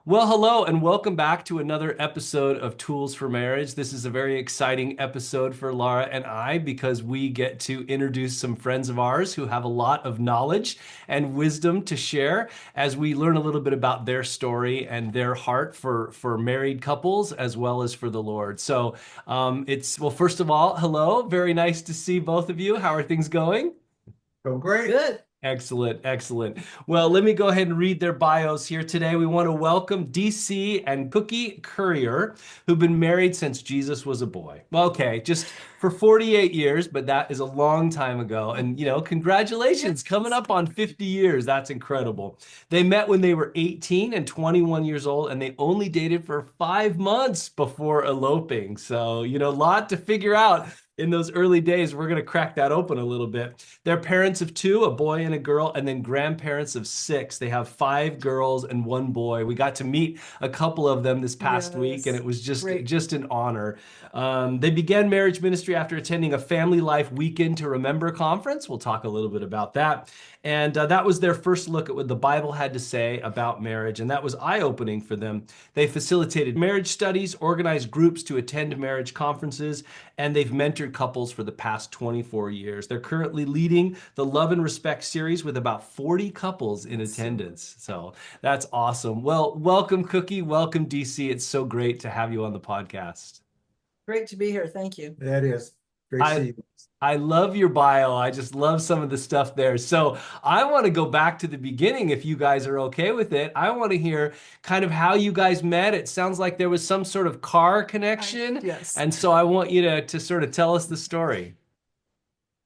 Well, hello, and welcome back to another episode of Tools for Marriage. This is a very exciting episode for Laura and I because we get to introduce some friends of ours who have a lot of knowledge and wisdom to share as we learn a little bit about their story and their heart for married couples as well as for the Lord. Well, first of all, hello. Very nice to see both of you. How are things going? Oh, great. Good. Excellent, excellent. Well, let me go ahead and read their bios here today. We want to welcome DC and Cookie Currier, who've been married since Jesus was a boy. Well, okay, just for 48 years, but that is a long time ago. And, congratulations, coming up on 50 years. That's incredible. They met when they were 18 and 21 years old, and they only dated for 5 months before eloping. So, a lot to figure out in those early days. We're going to crack that open a little bit. They're parents of two, a boy and a girl, and then grandparents of six. They have five girls and one boy. We got to meet a couple of them this past week, and Yes. it was just Great. just an honor. They began marriage ministry after attending a Family Life Weekend to Remember conference. We'll talk a little bit about that. And that was their first look at what the Bible had to say about marriage, and that was eye-opening for them. They facilitated marriage studies, organized groups to attend marriage conferences, and they've mentored couples for the past 24 years. They're currently leading the Love and Respect series with about 40 couples in attendance. So that's awesome. Well, welcome, Cookie. Welcome, DC. It's so great to have you on the podcast. Great to be here. Thank you. That is great to see I you. I love your bio. I just love some of the stuff there. So I want to go back to the beginning if you guys are okay with it. I want to hear kind of how you guys met. It sounds like there was some sort of car connection. Yes. And so I want you to sort of tell us the story.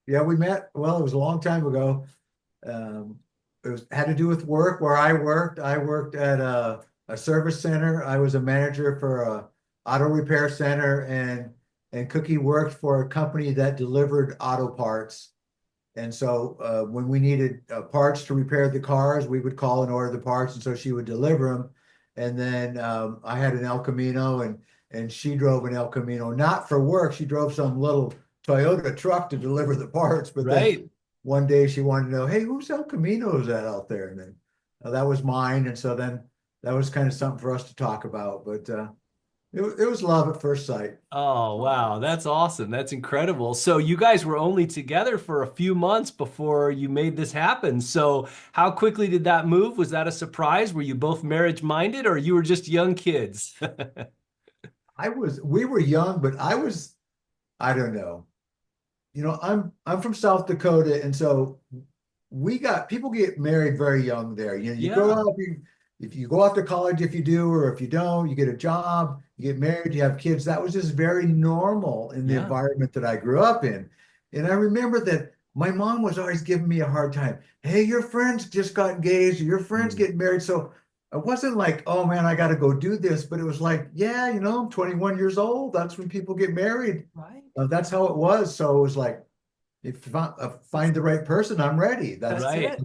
Yeah, we met, well, it was a long time ago. Had to do with work where I worked. I worked at a service center. I was a manager for a auto repair center, and Cookie worked for a company that delivered auto parts. And so when we needed parts to repair the cars, we would call and order the parts, and so she would deliver them. And then I had an El Camino, and she drove an El Camino, not for work. She drove some little Toyota truck to deliver the parts. But then Right. one day she wanted to know, hey, whose El Camino is that out there? And then that was mine. And so then that was kind of something for us to talk about. But it was love at first sight. Oh, wow. That's awesome. That's incredible. So you guys were only together for a few months before you made this happen. So how quickly did that move? Was that a surprise? Were you both marriage minded or you were just young kids? We were young, but I don't know. I'm from South Dakota, and so people get married very young there. You grow Yeah. up, if you go off to college, if you do, or if you don't, you get a job, you get married, you have kids. That was just very normal in the Yeah. environment that I grew up in. And I remember that my mom was always giving me a hard time. Hey, your friends just got engaged, or your friends Mm. getting married. So it wasn't like, oh man, I got to go do this, but it was like, yeah, I'm 21 years old. That's when people get married. Right. That's how it was. So it was like, if I find the right person, I'm ready. That's Right. it.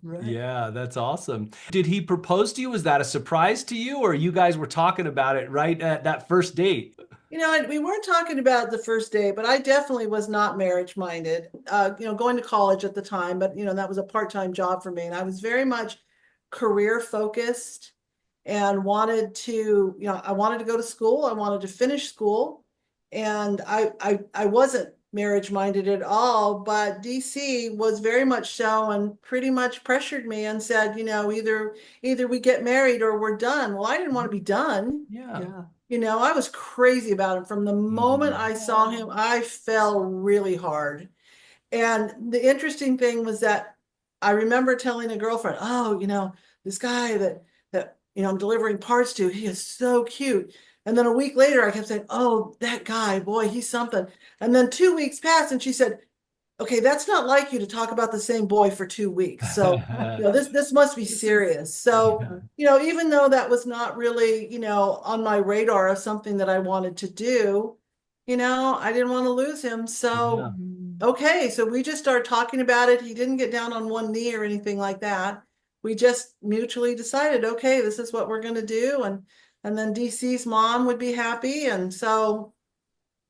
Right. Yeah, that's awesome. Did he propose to you? Was that a surprise to you, or you guys were talking about it right at that first date? And we weren't talking about the first day, but I definitely was not marriage minded. Going to college at the time, but that was a part-time job for me. And I was very much career focused and I wanted to go to school. I wanted to finish school. And I wasn't marriage minded at all, but DC was very much so and pretty much pressured me and said, either we get married or we're done. Well, I didn't want to be done. Yeah. Yeah. I was crazy about him. From the moment Mhm. I saw him, I fell really hard. And the interesting thing was that I remember telling a girlfriend, oh, this guy that I'm delivering parts to, he is so cute. And then a week later, I kept saying, oh, that guy, boy, he's something. And then 2 weeks passed, and she said, okay, that's not like you to talk about the same boy for 2 weeks. So, this must be serious. So, Yeah. even though that was not really, on my radar of something that I wanted to do, I didn't want to lose him. Yeah. So, okay, so we just started talking about it. He didn't get down on one knee or anything like that. We just mutually decided, okay, this is what we're going to do. And then DC's mom would be happy. And so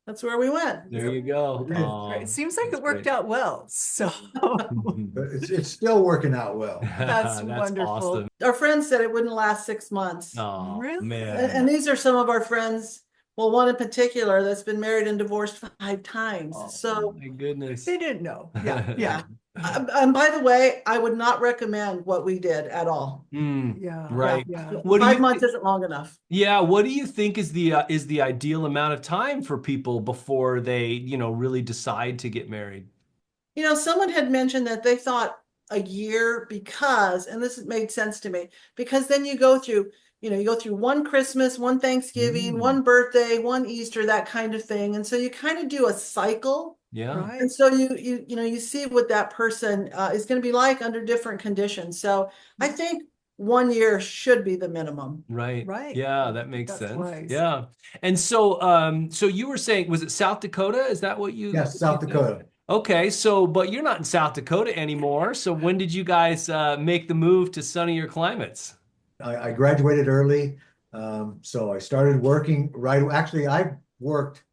that's where we went. There you go. It is. Oh, Right. It seems like that's it worked great. out well. So But it's still working out well. That's wonderful. awesome. Our friends said it wouldn't last 6 months. Oh, Really? man. And these are some of our friends. Well, one in particular that's been married and divorced 5 times. Oh, So, my goodness. they didn't know. Yeah. Yeah. and by the way, I would not recommend what we did at all. Yeah. Right. Yeah. What do 5 you months isn't long enough. Yeah, what do you think is the ideal amount of time for people before they, really decide to get married? Someone had mentioned that they thought a year because, and this made sense to me, because then you go through one Christmas, one Thanksgiving, one birthday, one Easter, that kind of thing. And so you kind of do a cycle. Yeah. Right. And so you see what that person is going to be like under different conditions. So I think 1 year should be the minimum. Right. Right. Yeah, that makes That's sense. wise. Yeah. And so you were saying, was it South Dakota? Is that what you? Yes, South you said? Dakota. Okay, but you're not in South Dakota anymore. So when did you guys make the move to sunnier climates? I graduated early, so I started working right. Actually, I worked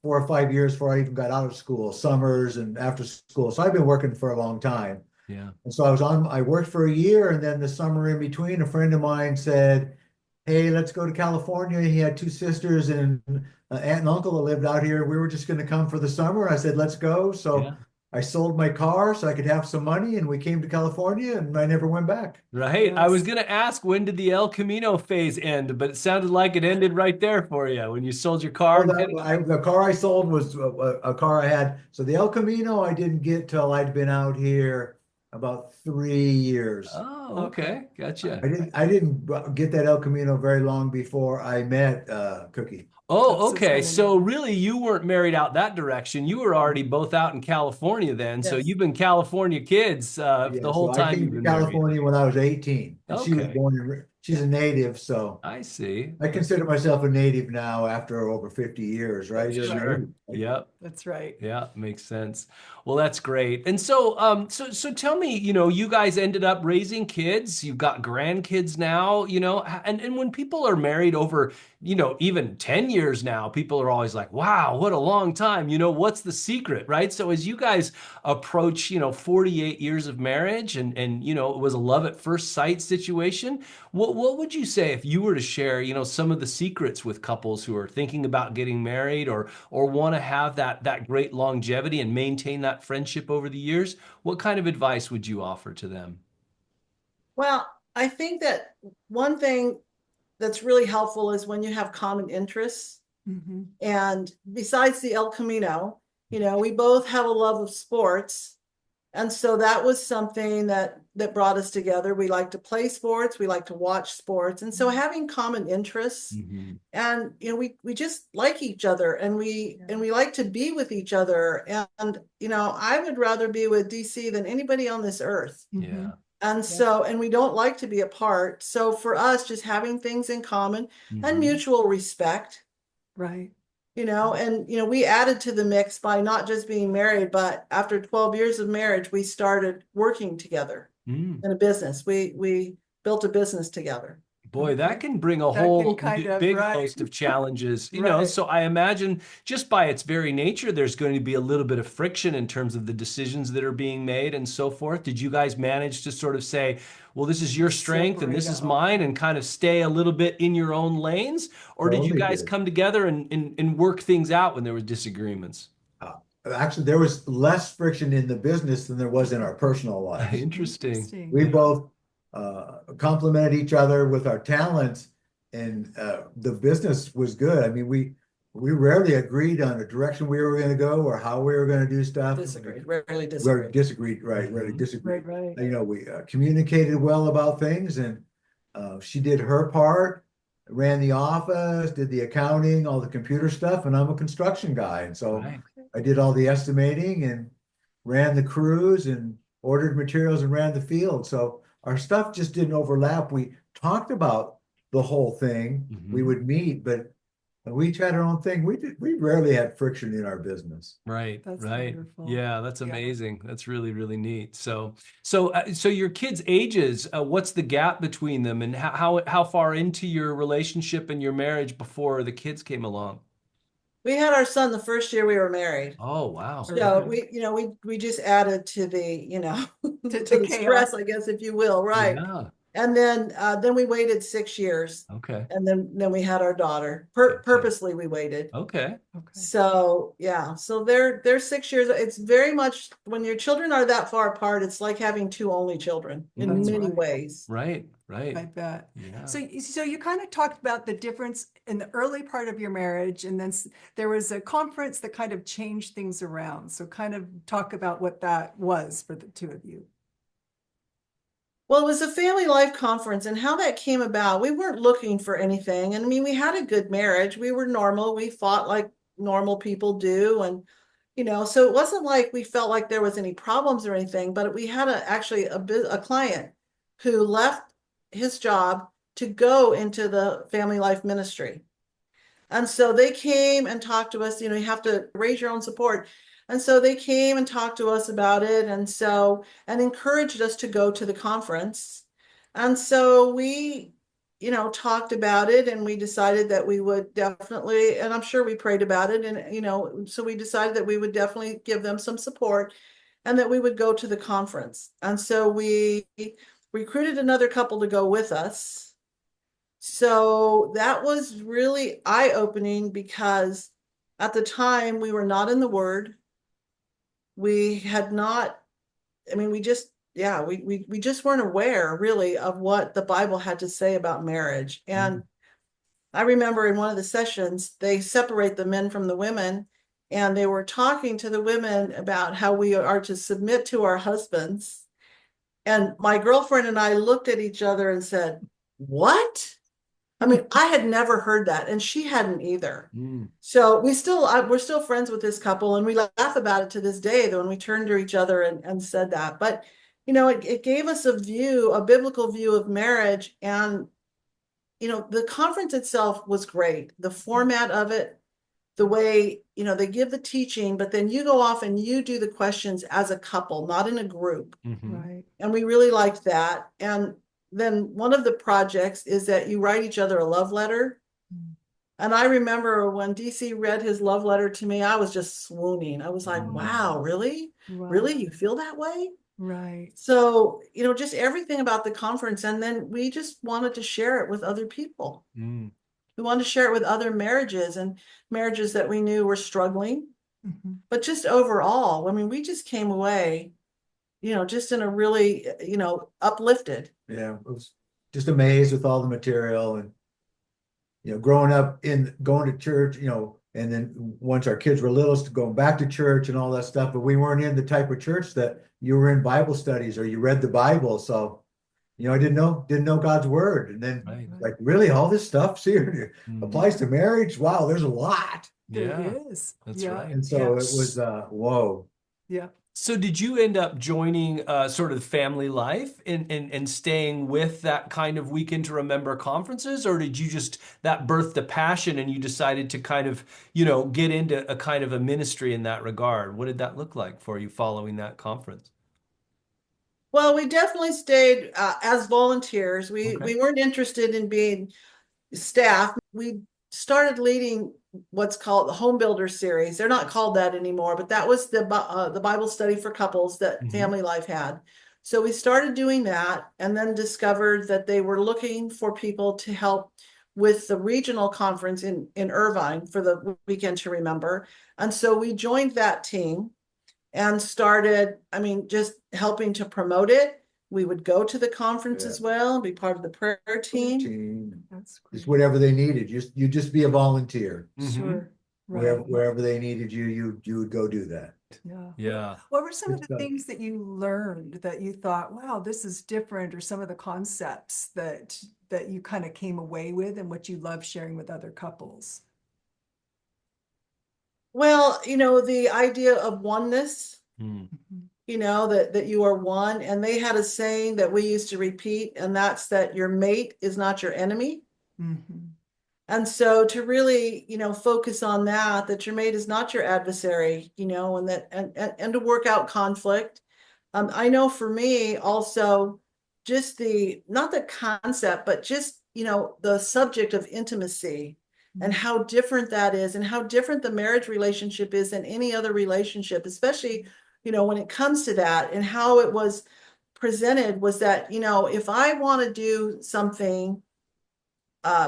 4 or 5 years before I even got out of school, summers and after school. So I've been working for a long time. Yeah. And so I worked for a year, and then the summer in between, a friend of mine said, "Hey, let's go to California." He had 2 sisters and an aunt and uncle that lived out here. We were just going to come for the summer. I said, "Let's go." So Yeah. I sold my car so I could have some money, and we came to California, and I never went back. Right. I was Yes. going to ask, when did the El Camino phase end? But it sounded like it ended right there for you when you sold your car. The car I sold was a car I had. So the El Camino I didn't get till I'd been out here about 3 years. Oh, okay. Gotcha. I didn't get that El Camino very long before I met Cookie. Oh, That's okay. funny. So really, you weren't married out that direction. You were already both out in California then. So Yes. you've been California kids Yeah, the whole so I time came you've to been married. California when I was 18, and she was Okay. she's a native, so I see. I consider myself a native now after over 50 years, right? You're a Sure. native. Yep. That's right. Yeah, makes sense. Well, that's great. And so tell me, you guys ended up raising kids. You've got grandkids now, and when people are married over, even 10 years now, people are always like, wow, what a long time. What's the secret, right? So as you guys approach, 48 years of marriage and it was a love at first sight situation, what would you say if you were to share, some of the secrets with couples who are thinking about getting married or want to have that great longevity and maintain that friendship over the years? What kind of advice would you offer to them? Well, I think that one thing that's really helpful is when you have common interests. Mhm. And besides the El Camino, we both have a love of sports. And so that was something that brought us together. We like to play sports, we like to watch sports. And so having common interests Mhm. and we just like each other and we like to be with each other. And I would rather be with DC than anybody on this earth. Yeah. And so, and we don't like to be apart. So for us, just having things in common and Mhm. mutual respect, Right. and we added to the mix by not just being married, but after 12 years of marriage, we started working together Mm. in a business. We built a business together. Boy, that can bring a That can whole kind of, big right. host of challenges, Right. so I imagine just by its very nature, there's going to be a little bit of friction in terms of the decisions that are being made and so forth. Did you guys manage to sort of say, well, this is your strength and this is Separate out. mine, and kind of stay a little bit in your own lanes? Or did you Totally guys did. come together and work things out when there were disagreements? Actually, there was less friction in the business than there was in our personal lives. Interesting. We both complemented each other with our talents, and the business was good. I mean, we rarely agreed on the direction we were going to go or how we were going to do stuff. Disagreed, rarely Rarely disagreed. disagreed, right? Rarely Mhm. disagreed. Right. We communicated well about things, and she did her part, ran the office, did the accounting, all the computer stuff, and I'm a construction guy, and so Right. I did all the estimating and ran the crews and ordered materials and ran the field. So our stuff just didn't overlap. We talked about the whole thing. We Mhm. would meet, but we each had our own thing. We rarely had friction in our business. Right, That's right. wonderful. Yeah, that's Yeah. amazing. That's really, really neat. So your kids' ages, what's the gap between them, and how far into your relationship and your marriage before the kids came along? We had our son the first year we were married. Oh, wow. So Okay. we just added to the, To to the chaos. stress, I guess, if you will, right? Yeah. And then we waited 6 years, Okay. and then we had our daughter. Gotcha. Purposely we waited. Okay. Okay. So yeah, so they're 6 years. It's very much when your children are that far apart, it's like having two only children in That's many right. ways. Right. Right. I bet. Yeah. So you kind of talked about the difference in the early part of your marriage, and then there was a conference that kind of changed things around. So kind of talk about what that was for the two of you. Well, it was a family life conference, and how that came about. We weren't looking for anything. And I mean, we had a good marriage. We were normal. We fought like normal people do. And, so it wasn't like we felt like there was any problems or anything, but we had actually a client who left his job to go into the family life ministry. And so they came and talked to us, you have to raise your own support. And so they came and talked to us about it, and encouraged us to go to the conference. And so we, talked about it, and we decided that we would definitely, and I'm sure we prayed about it. And, so we decided that we would definitely give them some support and that we would go to the conference. And so we recruited another couple to go with us. So that was really eye-opening because at the time we were not in the Word. We had not, I mean, we just, yeah, we just weren't aware really of what the Bible had to say about marriage. And I remember in one of the sessions, they separate the men from the women, and they were talking to the women about how we are to submit to our husbands. And my girlfriend and I looked at each other and said, "What?" I mean, I had never heard that, and she hadn't either. So we're still friends with this couple, and we laugh about it to this day, though, when we turned to each other and said that. But, it gave us a biblical view of marriage. And, the conference itself was great. The format of it, the way, they give the teaching, but then you go off and you do the questions as a couple, not in a group. Right. And we really liked that. And then one of the projects is that you write each other a love letter. And I remember when DC read his love letter to me, I was just swooning. I was like, wow, really? Wow. Really? You feel that way? Right. So, just everything about the conference. And then we just wanted to share it with other people. We wanted to share it with other marriages, and marriages that we knew were struggling. But just overall, I mean, we just came away, just in a really, uplifted. Yeah, it was just amazed with all the material. And growing up in going to church, and then once our kids were little, going back to church and all that stuff. But we weren't in the type of church that you were in Bible studies or you read the Bible. So, I didn't know God's word. And then like, really, all this stuff here applies to marriage. Wow, there's a lot. There is. That's right. And so it was whoa. Yeah. So did you end up joining sort of family life and staying with that kind of Weekend to Remember conferences, or did you just that birthed a passion and you decided to kind of, get into a kind of a ministry in that regard? What did that look like for you following that conference? Well, we definitely stayed as volunteers. We weren't interested in being staff. We started leading what's called the Home Builder series. They're not called that anymore, but that was the Bible study for couples that Family Life had. So we started doing that, and then discovered that they were looking for people to help with the regional conference in Irvine for the Weekend to Remember. And so we joined that team and started, just helping to promote it. We would go to the conference as well, be part of the prayer team. That's Just great. whatever they needed. You just be a volunteer. Sure. Right. Wherever they needed you would go do that. Yeah. Yeah. What were some of Good the stuff. things that you learned that you thought, wow, this is different, or some of the concepts that you kind of came away with and what you love sharing with other couples? Well, the idea of oneness, Mhm. that you are one. And they had a saying that we used to repeat, and that's that your mate is not your enemy. Mhm. And so to really, focus on that your mate is not your adversary, and that, and to work out conflict. I know for me also, just not the concept, but just, the subject of intimacy and how different that is, and how different the marriage relationship is than any other relationship, especially, when it comes to that. And how it was presented was that, if I want to do something,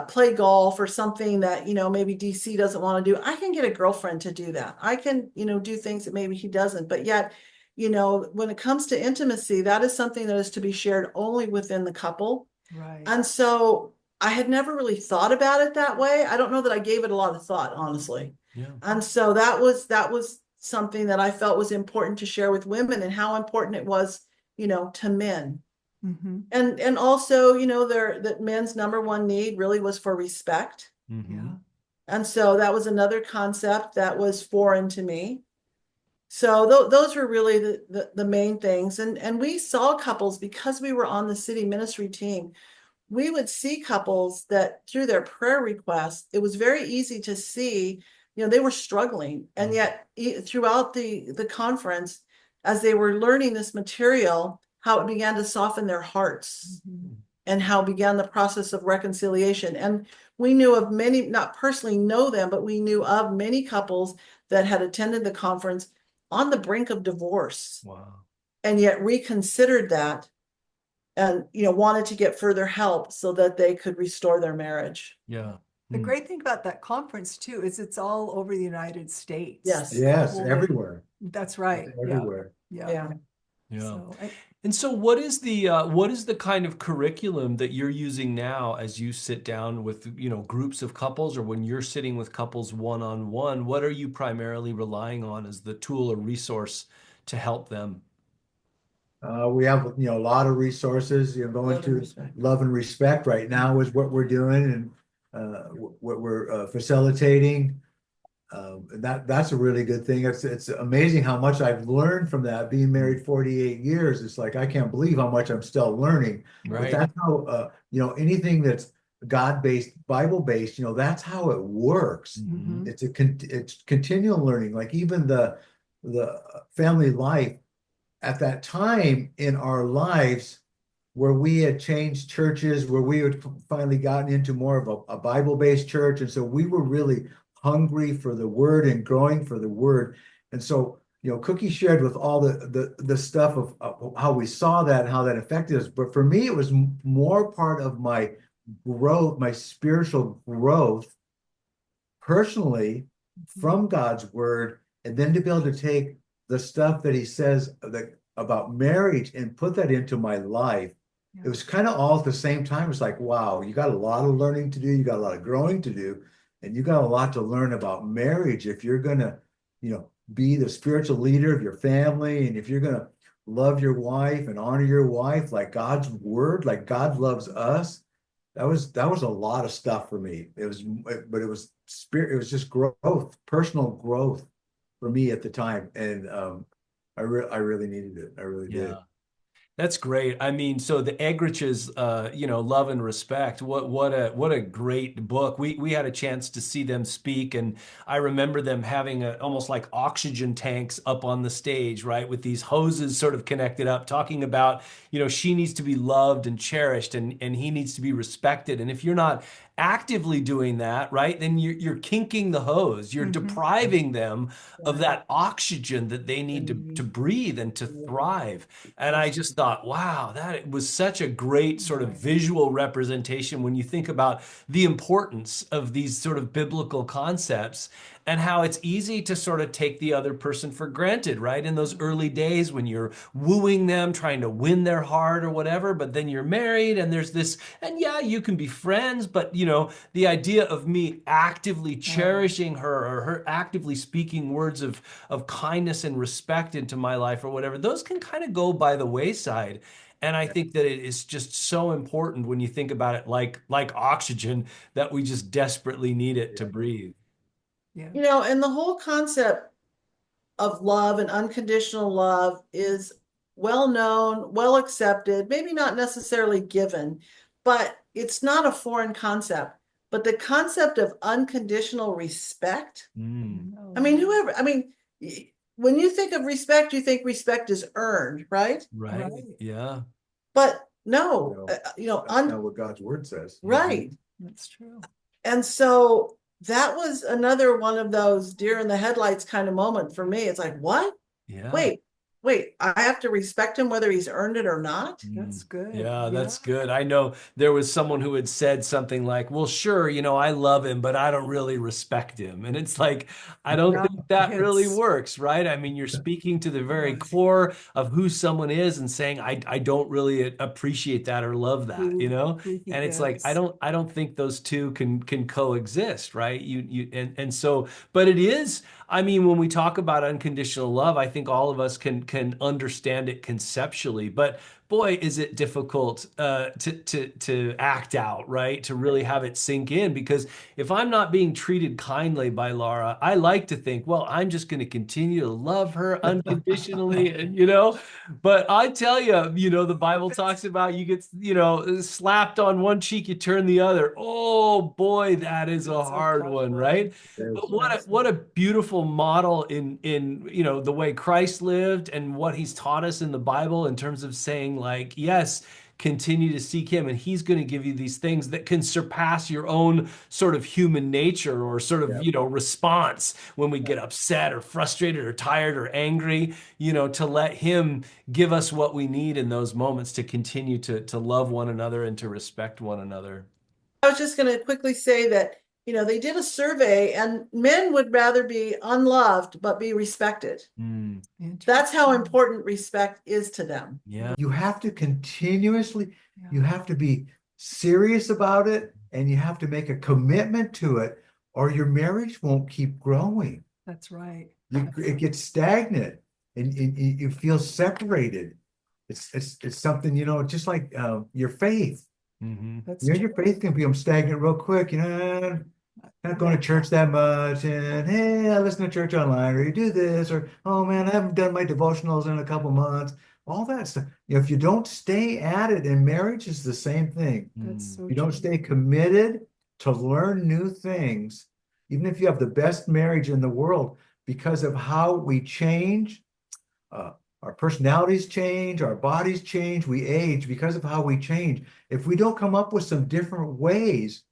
play golf or something that, maybe DC doesn't want to do, I can get a girlfriend to do that. I can, do things that maybe he doesn't. But yet, when it comes to intimacy, that is something that is to be shared only within the couple. Right. And so I had never really thought about it that way. I don't know that I gave it a lot of thought, honestly. Yeah. And so that was something that I felt was important to share with women, and how important it was, to men. Mm-hmm. And also, that men's number one need really was for respect. Mm-hmm. Yeah. And so that was another concept that was foreign to me. So those were really the main things. And we saw couples, because we were on the city ministry team, we would see couples that through their prayer requests, it was very easy to see, they were struggling. And yet throughout the conference, as they were learning this material, how it began to soften their hearts, Mm-hmm. and how began the process of reconciliation. And we knew of many, not personally know them, but we knew of many couples that had attended the conference on the brink of divorce. Wow. And yet reconsidered that, and wanted to get further help so that they could restore their marriage. Yeah. The great thing about that conference too is it's all over the United States. Yes. Yes, Globally. everywhere. That's right. Everywhere. Yeah. Yeah. Yeah. So, And so what is the kind of curriculum that you're using now as you sit down with, groups of couples, or when you're sitting with couples one-on-one? What are you primarily relying on as the tool or resource to help them? We have, a lot of resources, going Love and to respect. love and respect right now is what we're doing, and what we're facilitating. That's a really good thing. It's amazing how much I've learned from that. Being married 48 years, it's like I can't believe how much I'm still learning. But Right. that's how anything that's God-based, Bible-based, that's how it works. Mhm. It's continual learning. Like even the family life at that time in our lives, where we had changed churches, where we had finally gotten into more of a Bible-based church. And so we were really hungry for the word and growing for the word. And so, Cookie shared with all the stuff of how we saw that and how that affected us. But for me, it was more part of my growth, my spiritual growth personally from God's word, and then to be able to take the stuff that he says about marriage and put that into my life. Yeah. It was kind of all at the same time. It's like, wow, you got a lot of learning to do, you got a lot of growing to do, and you got a lot to learn about marriage if you're gonna, be the spiritual leader of your family, and if you're gonna love your wife and honor your wife like God's word, like God loves us. That was a lot of stuff for me. It was spirit. It was just growth, personal growth for me at the time, and I really needed it. I really did. Yeah. That's great. I mean, so the Eggrich's, Love and Respect. What a great book. We had a chance to see them speak, and I remember them having almost like oxygen tanks up on the stage, right, with these hoses sort of connected up, talking about, she needs to be loved and cherished, and he needs to be respected. And if you're not actively doing that, right, then you're kinking the hose. You're depriving them of that oxygen that they need to breathe and to thrive. And I just thought, wow, that was such a great sort of visual representation when you think about the importance of these sort of biblical concepts, and how it's easy to sort of take the other person for granted, right? In those early days when you're wooing them, trying to win their heart or whatever, but then you're married and there's this, and yeah, you can be friends, but the idea of me actively cherishing her, or her actively speaking words of kindness and respect into my life or whatever, those can kind of go by the wayside. And I think that it is just so important when you think about it like oxygen, that we just desperately need it to breathe. Yeah. And the whole concept of love and unconditional love is well known, well accepted, maybe not necessarily given, but it's not a foreign concept. But the concept of unconditional respect, Mm, I mean, when you think of respect, you think respect is earned, right? right. Right. Yeah. But no, That's not what God's word says. right. That's true. And so that was another one of those deer in the headlights kind of moment for me. It's like, what? Yeah. Wait, I have to respect him whether he's earned it or not? That's good. Yeah, that's good. I know there was someone who had said something like, well, sure, I love him, but I don't really respect him. And it's like, I don't Yeah, think that really it's works, right? I mean, you're speaking to the very right. core of who someone is and saying, I don't really appreciate that or love that, Who he And it's like, is. I don't think those two can coexist, right? And so, but it is, I mean, when we talk about unconditional love, I think all of us can understand it conceptually, but boy, is it difficult to act out, right? To really have it sink in. Because if I'm not being treated kindly by Laura, I like to think, well, I'm just going to continue to love her unconditionally, and But I tell you, the Bible talks about you get, slapped on one cheek, you turn the other. Oh boy, that is a It's a hard tough one, one. right? But what Yes. what a beautiful model in the way Christ lived and what he's taught us in the Bible in terms of saying like, yes, continue to seek him and he's going to give you these things that can surpass your own sort of human nature or sort of, Yeah. response when we get upset or frustrated or tired or angry, to let him give us what we need in those moments to continue to love one another and to respect one another. I was just going to quickly say that, they did a survey and men would rather be unloved but be respected. Mm, That's how important respect is to them. yeah. You have to continuously, Yeah. you have to be serious about it and you have to make a commitment to it or your marriage won't keep growing. That's right. It gets stagnant and you feel separated. It's something, just like your faith. Mm-hmm. That's Your faith can become stagnant real quick, not going to church that much, and hey, I listen to church online, or you do this, or oh man, I haven't done my devotionals in a couple months. All that stuff. If you don't stay at it, and marriage is the same thing. That's so You don't true. stay committed to learn new things, even if you have the best marriage in the world, because of how we change, our personalities change, our bodies change, we age because of how we change. If we don't come up with some different ways,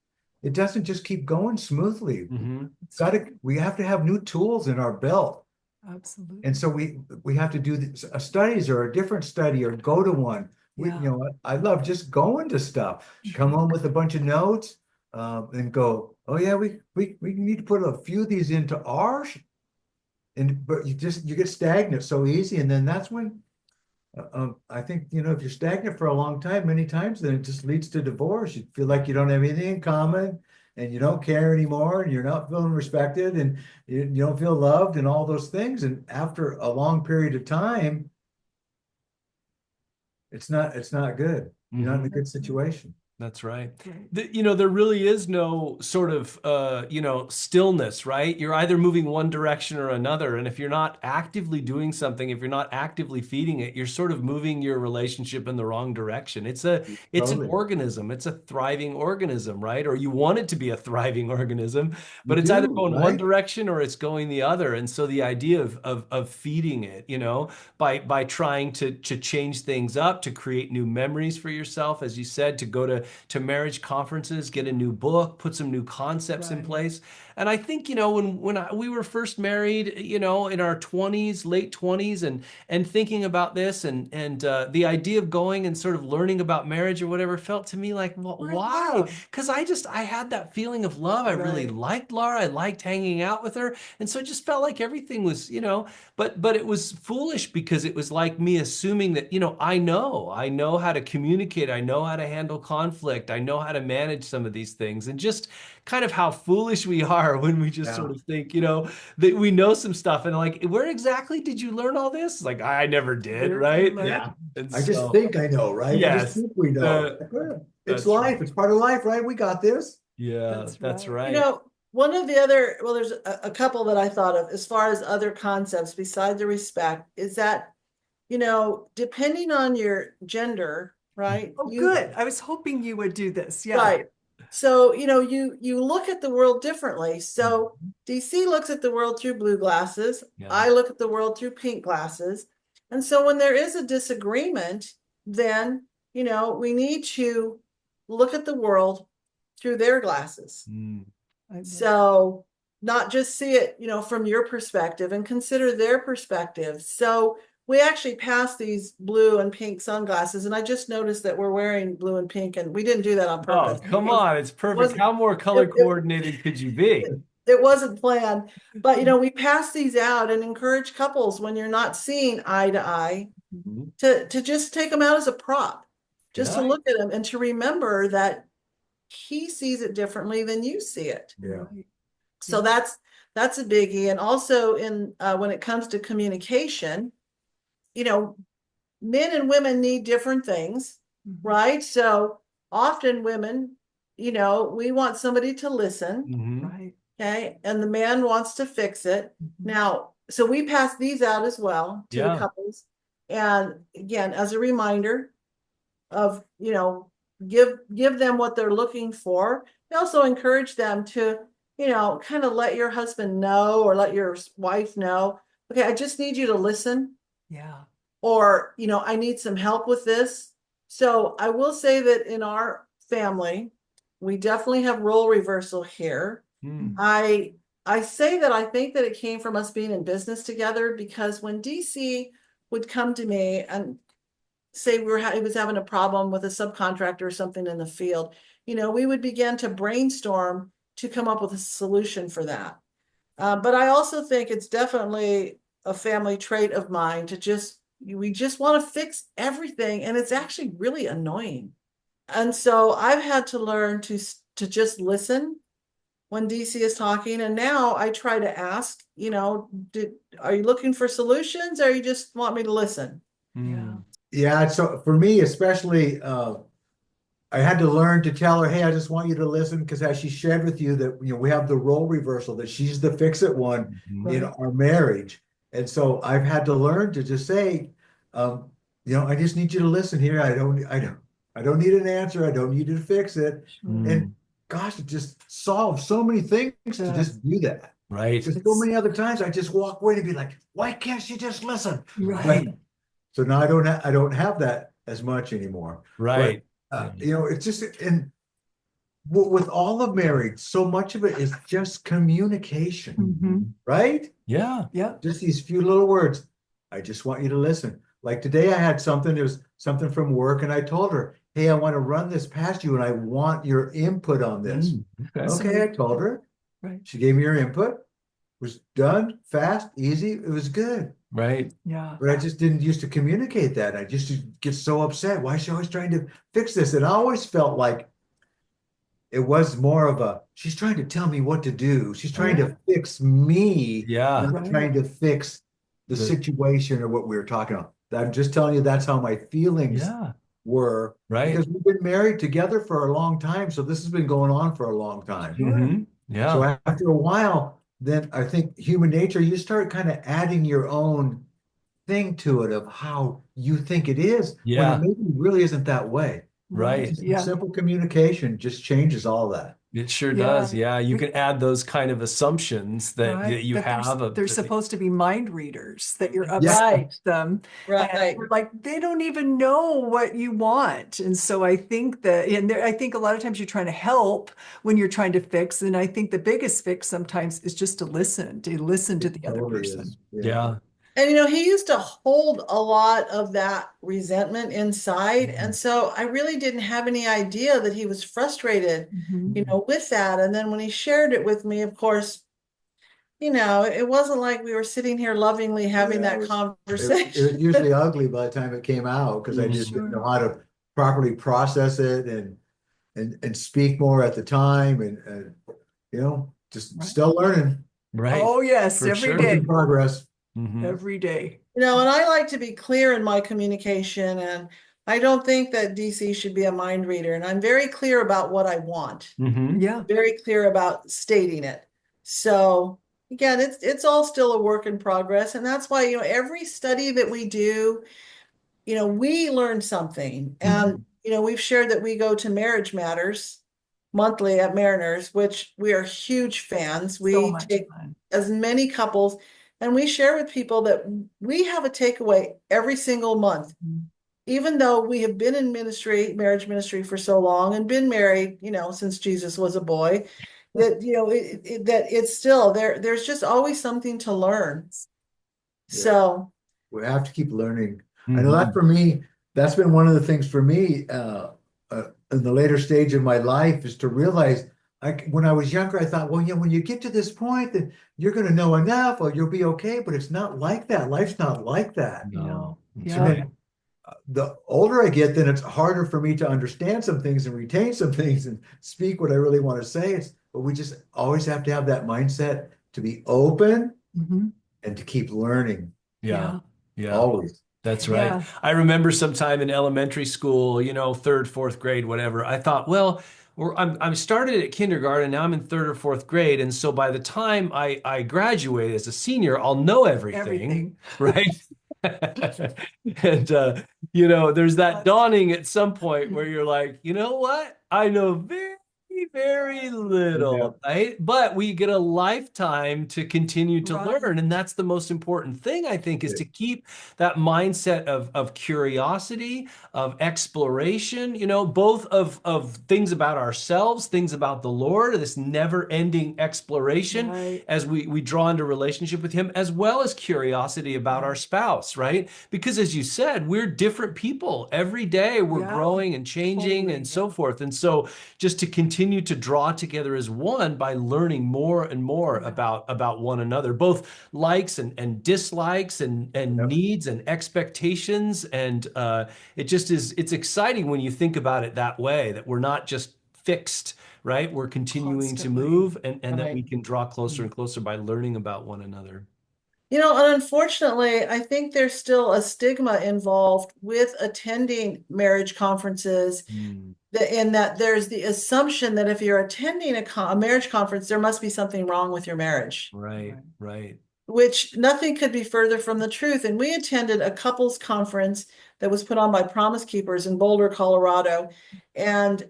it doesn't just keep going smoothly. Mm-hmm. We have to have new tools in our belt. Absolutely. And so we have to do studies or a different study or go to one. Yeah. I love just going to stuff. Come home with a bunch of notes, and go, oh yeah, we need to put a few of these into ours. But you get stagnant so easy, and then that's when I think if you're stagnant for a long time, many times, then it just leads to divorce. You feel like you don't have anything in common, and you don't care anymore, and you're not feeling respected, and you don't feel loved, and all those things. And after a long period of time, it's not good. You're not in a good situation. That's right. Right. There really is no sort of, stillness, right? You're either moving one direction or another. And if you're not actively doing something, if you're not actively feeding it, you're sort of moving your relationship in the wrong direction. It's an Totally. organism. It's a thriving organism, right? Or you want it to be a thriving organism, but You it's either do, going one right? direction or it's going the other. And so the idea of feeding it, by trying to change things up, to create new memories for yourself, as you said, to go to marriage conferences, get a new book, put some new concepts in Right. place. And I think, when we were first married, in our 20s, late 20s, and thinking about this and the idea of going and sort of learning about marriage or whatever felt to me like, well, Right, why? love. Because I had that feeling of love. I really Right. liked Laura. I liked hanging out with her. And so it just felt like everything was, but it was foolish because it was like me assuming that, I know how to communicate. I know how to handle conflict. I know how to manage some of these things, and just kind of how foolish we are when we just sort Yeah. of think, that we know some stuff and like, where exactly did you learn all this? Like, I never did, Where right? you learn. Yeah. And I just so, think I know, right? I just yes, think we know. It's that's life. right. It's part of life, right? We got this. Yeah, That's that's right. right. One of the other, well, there's a couple that I thought of as far as other concepts besides the respect is that, depending on your gender, right? Oh, good. I was hoping you would do this. Yeah. Right. So, you look at the world differently. So DC looks at the world through blue glasses. Yeah. I look at the world through pink glasses. And so when there is a disagreement, then, we need to look at the world through their glasses. Mm. So not just see it, from your perspective and consider their perspective. So we actually passed these blue and pink sunglasses, and I just noticed that we're wearing blue and pink, and we didn't do that on Oh, purpose. come on. It's perfect. How more color coordinated could you be? It wasn't planned, but we pass these out and encourage couples when you're not seeing eye to eye Mhm. to just take them out as a prop, just to Yeah. look at them and to remember that he sees it differently than you see it. Yeah. So that's a biggie. And also in when it comes to communication, men and women need different things, right? So often women, we want somebody to listen, Mhm. Right. okay, and the man wants to fix it. Now, so we pass these out as well to the Yeah. couples. And again, as a reminder of, give them what they're looking for. We also encourage them to, kind of let your husband know or let your wife know, okay, I just need you to listen, Yeah. or, I need some help with this. So I will say that in our family, we definitely have role reversal here. Mm. I say that I think that it came from us being in business together, because when DC would come to me and say he was having a problem with a subcontractor or something in the field, we would begin to brainstorm to come up with a solution for that. But I also think it's definitely a family trait of mine we just want to fix everything, and it's actually really annoying. And so I've had to learn to just listen when DC is talking. And now I try to ask, are you looking for solutions, or you just want me to listen? Mm. Yeah, so for me, especially, I had to learn to tell her, hey, I just want you to listen, because as she shared with you that we have the role reversal, that she's the fix-it one in Right. our marriage. And so I've had to learn to just say, I just need you to listen here. I don't need an answer. I don't need you to fix it. Mm. And gosh, it just solves so many things to just do that. Right. Because so many other times I just walk away and be like, why can't she just listen? Right. So now I don't have that as much anymore. Right. But it's just, and with all of marriage, so much of it is just communication, Mhm. right? Yeah. Yeah. Just these few little words. I just want you to listen. Like today, I had something. It was something from work, and I told her, "Hey, I want to run this past you, and I want your input on this." Mm. Okay. Okay, I told her. Right. She gave me her input. It was done, fast, easy. It was good. Right. Yeah. But I just didn't used to communicate that. I just get so upset. Why is she always trying to fix this? And I always felt like it was more of she's trying to tell me what to do. She's trying to fix me, Yeah. not trying to fix the situation or what we were talking about. I'm just telling you that's how my feelings Yeah. were, Right. because we've been married together for a long time. So this has been going on for a long time. Mhm. Yeah. So after a while, then I think human nature, you start kind of adding your own thing to it of how you think it is, when it Yeah. maybe really isn't that way. Right. Just Yeah. simple communication just changes all that. It sure Yeah. does. Yeah. You can add those kind of assumptions that Right. you That have. they're supposed to be mind readers, that you're Yeah. upset with them. Right. And you're like, they don't even know what you want. And so I think I think a lot of times you're trying to help when you're trying to fix. And I think the biggest fix sometimes is just to listen to the other Totally person. is. Yeah. And he used to hold a lot of that resentment inside. And so I really didn't have any idea that he was frustrated, with that. And then when he shared it with me, of course, it wasn't like we were sitting here lovingly having Yeah, that it conversation. was usually ugly by the time it came out, because I just didn't know how to properly process it and speak more at the time, and just still learning. Right. Oh, yes, For every sure. Work day. in progress. Mhm. Every day. And I like to be clear in my communication, and I don't think that DC should be a mind reader. And I'm very clear about what I want, Mhm. Yeah. very clear about stating it. So again, it's all still a work in progress. And that's why, every study that we do, we learn something. And, we've shared that we go to Marriage Matters monthly at Mariners, which we are huge fans. So We much take fun. as many couples, and we share with people that we have a takeaway every single month. Even though we have been in marriage ministry for so long, and been married, since Jesus was a boy, that, that it's still there's just always something to learn. Yeah. So, We have to keep learning. I know Mhm. that for me, that's been one of the things for me in the later stage of my life is to realize when I was younger, I thought, well, when you get to this point, then you're going to know enough or you'll be okay. But it's not like that. Life's not like that. No, that's And Yeah. right. then the older I get, then it's harder for me to understand some things and retain some things and speak what I really want to say. But we just always have to have that mindset to be open Mhm. and to keep learning Yeah. Yeah. always. That's right. Yeah. I remember sometime in elementary school, third, fourth grade, whatever. I thought, well, I'm started at kindergarten. Now I'm in third or fourth grade, and so by the time I graduate as a senior, I'll know everything, Everything. right? And there's that dawning at some point where you're like, you know what? I know very, very Yeah. little, right? But we get a lifetime to continue to Right. learn, and that's the most important thing, I think, is to keep that mindset of curiosity, of exploration, both of things about ourselves, things about the Lord, this never-ending exploration Right. as we draw into relationship with Him, as well as curiosity about our spouse, right? Because as you said, we're different people. Every day we're Yeah. growing and changing Totally. and so forth. And so just to continue to draw together as one by learning more and more Yeah. about one another, both likes and dislikes and Yep. needs and expectations. And it's exciting when you think about it that way, that we're not just fixed, right? We're continuing to Constantly. move and that we right. can draw closer and closer by learning about one another. And unfortunately, I think there's still a stigma involved with attending marriage conferences, Mm, in that there's the assumption that if you're attending a marriage conference, there must be something wrong with your marriage, right, Right. right. which nothing could be further from the truth. And we attended a couples conference that was put on by Promise Keepers in Boulder, Colorado. And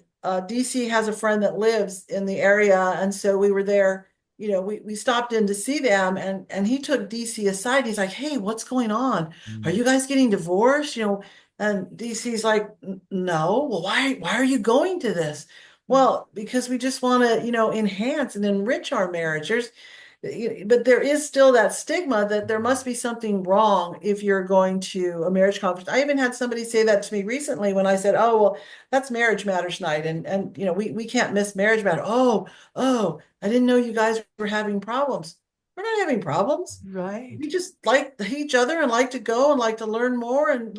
DC has a friend that lives in the area. And so we were there, we stopped in to see them, and he took DC aside. He's like, hey, what's going on? Are Mm, you guys getting divorced? And DC's like, no. Well, why are you going to this? Well, because we just want to, enhance and enrich our marriage. But there is still that stigma that there must be something wrong if you're going to a marriage conference. I even had somebody say that to me recently when I said, "Oh, well, that's Marriage Matters night, and we can't miss Marriage Matter." Oh, I didn't know you guys were having problems. We're not having problems. Right. We just like each other and like to go and like to learn more, and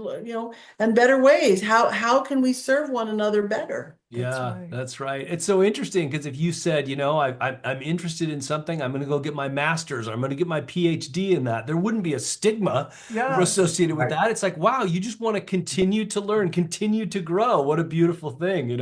and better ways. How can we serve one another better? That's yeah, right. that's right. It's so interesting because if you said, I'm interested in something, I'm going to go get my master's, or I'm going to get my PhD in that, there wouldn't be a stigma Yeah. associated with Right. that. It's like, wow, you just want to continue to learn, continue to grow. What a beautiful thing.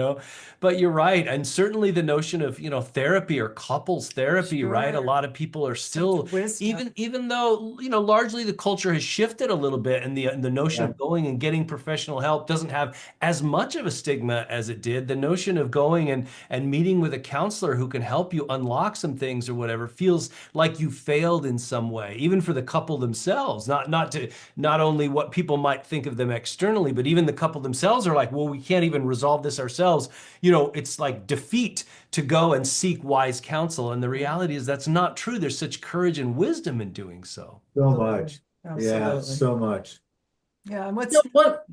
But you're right. And certainly the notion of, therapy or couples therapy, right? A Sure. lot of people are Such still, wisdom. even though, largely the culture has shifted a little bit and the notion Yeah. of going and getting professional help doesn't have as much of a stigma as it did. The notion of going and meeting with a counselor who can help you unlock some things or whatever feels like you failed in some way, even for the couple themselves. Not only what people might think of them externally, but even the couple themselves are like, well, we can't even resolve this ourselves. It's like defeat to go and seek wise counsel. And the reality is that's not true. There's such courage and wisdom in doing so. So Absolutely. much. Yeah, Absolutely. so much. Yeah. And So what?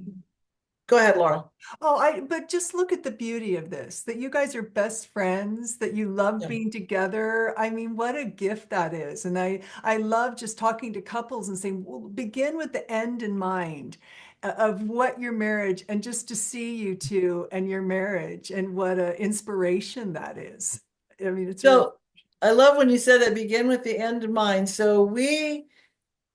Go ahead, Laura. but just look at the beauty of this, that you guys are best friends, that you love Yeah. being together. I mean, what a gift that is. And I love just talking to couples and saying, well, begin with the end in mind of what your marriage, and just to see you two and your marriage, and what an inspiration that is. I mean, it's really, So I love when you said that, begin with the end in mind. So we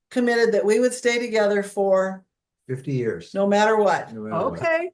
committed that we would stay together for 50 years. no matter what. No matter what. okay.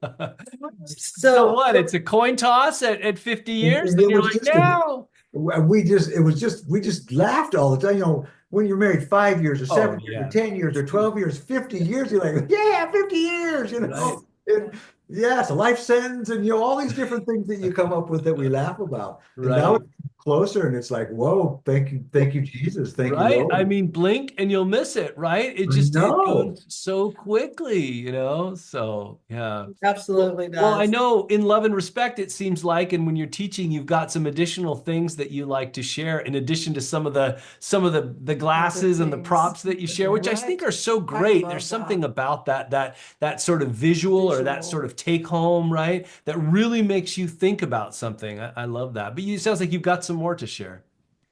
So So what? It's a coin toss at 50 years? And Then it you're was like, just no. we just laughed all the time. When you're married 5 years or Oh, 7 years or yeah. 10 years or 12 years, 50 years, you're like, yeah, 50 years, Right. And Yes, a life sentence, and all these different things that you come up with that we laugh about. And now Right. it's closer, and it's like, whoa, thank you, Jesus, thank you, Right. I Lord. mean, blink and you'll miss it, right? I It know. goes so quickly, So yeah. Absolutely Well, I does. know in love and respect, it seems like, and when you're teaching, you've got some additional things that you like to share in addition to some of the Other glasses and the things. props that you share, which I think Right. are so I great. There's love something that. about that sort of visual or that sort Visual. of take home, right? That really makes you think about something. I love that. But it sounds like you've got some more to share.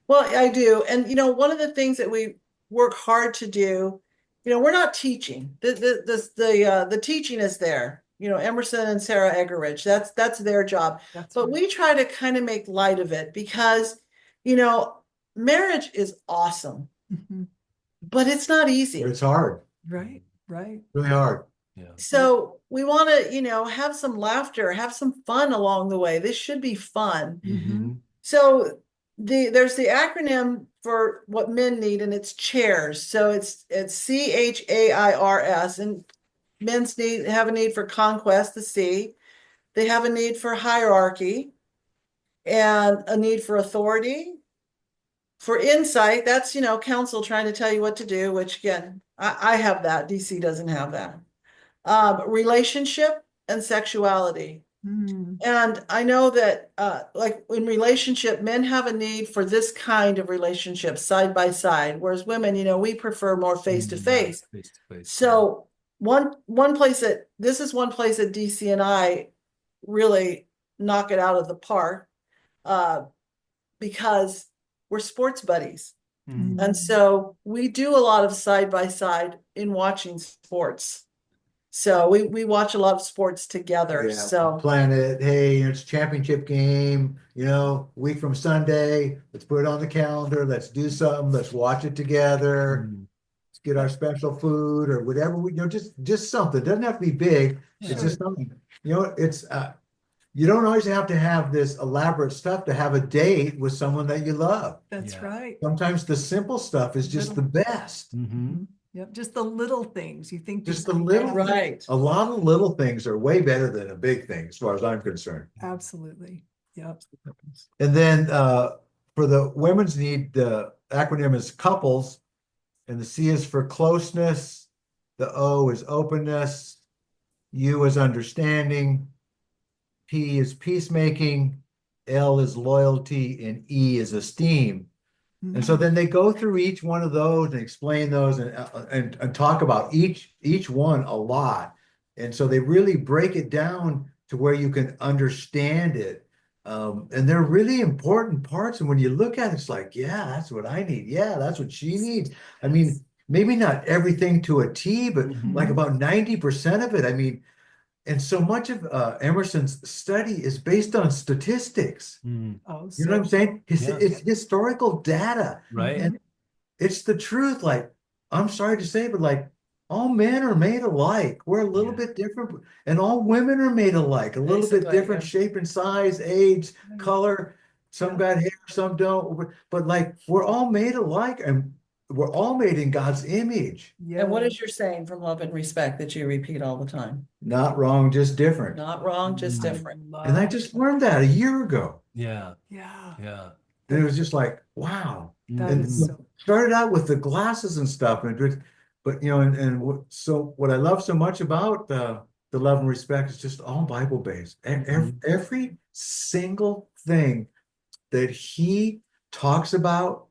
Well, I do. And one of the things that we work hard to do, we're not teaching. The teaching is there. Emerson and Sarah Eggerichs, that's their job. That's But right. we try to kind of make light of it because, you know, marriage is awesome, Mhm. but it's not But easy. it's hard, Right. Right. really hard. Yeah. So we want to, have some laughter, have some fun along the way. This should be fun. Mhm. So there's the acronym for what men need, and it's chairs. So it's CHAIRS, and men's have a need for conquest, the C. They have a need for hierarchy and a need for authority. For insight, that's counsel trying to tell you what to do, which again, I have that. DC doesn't have that. Relationship and sexuality. Mm. And I know that, like in relationship, men have a need for this kind of relationship side by side, whereas women, we prefer more face to Yeah, face. face to face. So one place that this is one place that DC and I really knock it out of the park, uh, because we're sports buddies, Mhm. and so we do a lot of side by side in watching sports. So we watch a lot of sports together. Yeah, So plan it. Hey, it's a championship game, week from Sunday. Let's put it on the calendar. Let's do something. Let's watch it together. Mhm. Let's get our special food or whatever just something. It doesn't have to be big. It's Sure. just something. It's you don't always have to have this elaborate stuff to have a date with someone that you love. That's Yeah. right. Sometimes the simple stuff is just the best. Mhm. Yep. Just the little things. You think Just these the things little happen. right. A lot of little things are way better than a big thing, as far as I'm concerned. Absolutely. Yep. And then for the women's need, the acronym is couples, and the C is for closeness, the O is openness, U is understanding, P is peacemaking, L is loyalty, and E is esteem. And so then they go through each one of those and explain those and talk about each one a lot. And so they really break it down to where you can understand it. And they're really important parts. And when you look at it, it's like, yeah, that's what I need. Yeah, that's what she needs. I mean, maybe not everything to a T, but like Mhm. about 90% of it. I mean, and so much of Emerson's study is based on statistics. Mhm. Oh, You know what I'm saying? Yeah. It's historical data. Right. And it's the truth. Like, I'm sorry to say, but like all men are made alike. We're a little Yeah. bit different, and all women are made alike, a little bit Basically, different yeah. shape and size, age, color. Some got hair, some don't. But like we're all made alike, and we're all made in God's image. And what Yeah. is your saying from love and respect that you repeat all the time? Not wrong, just different. Not wrong, just Mm. different. And I Love just that. learned that a year ago. Yeah. Yeah. Yeah. And it was just like, wow. That And is so. started out with the glasses and stuff, but so what I love so much about the love and respect is just all Bible based, and every single thing that he talks about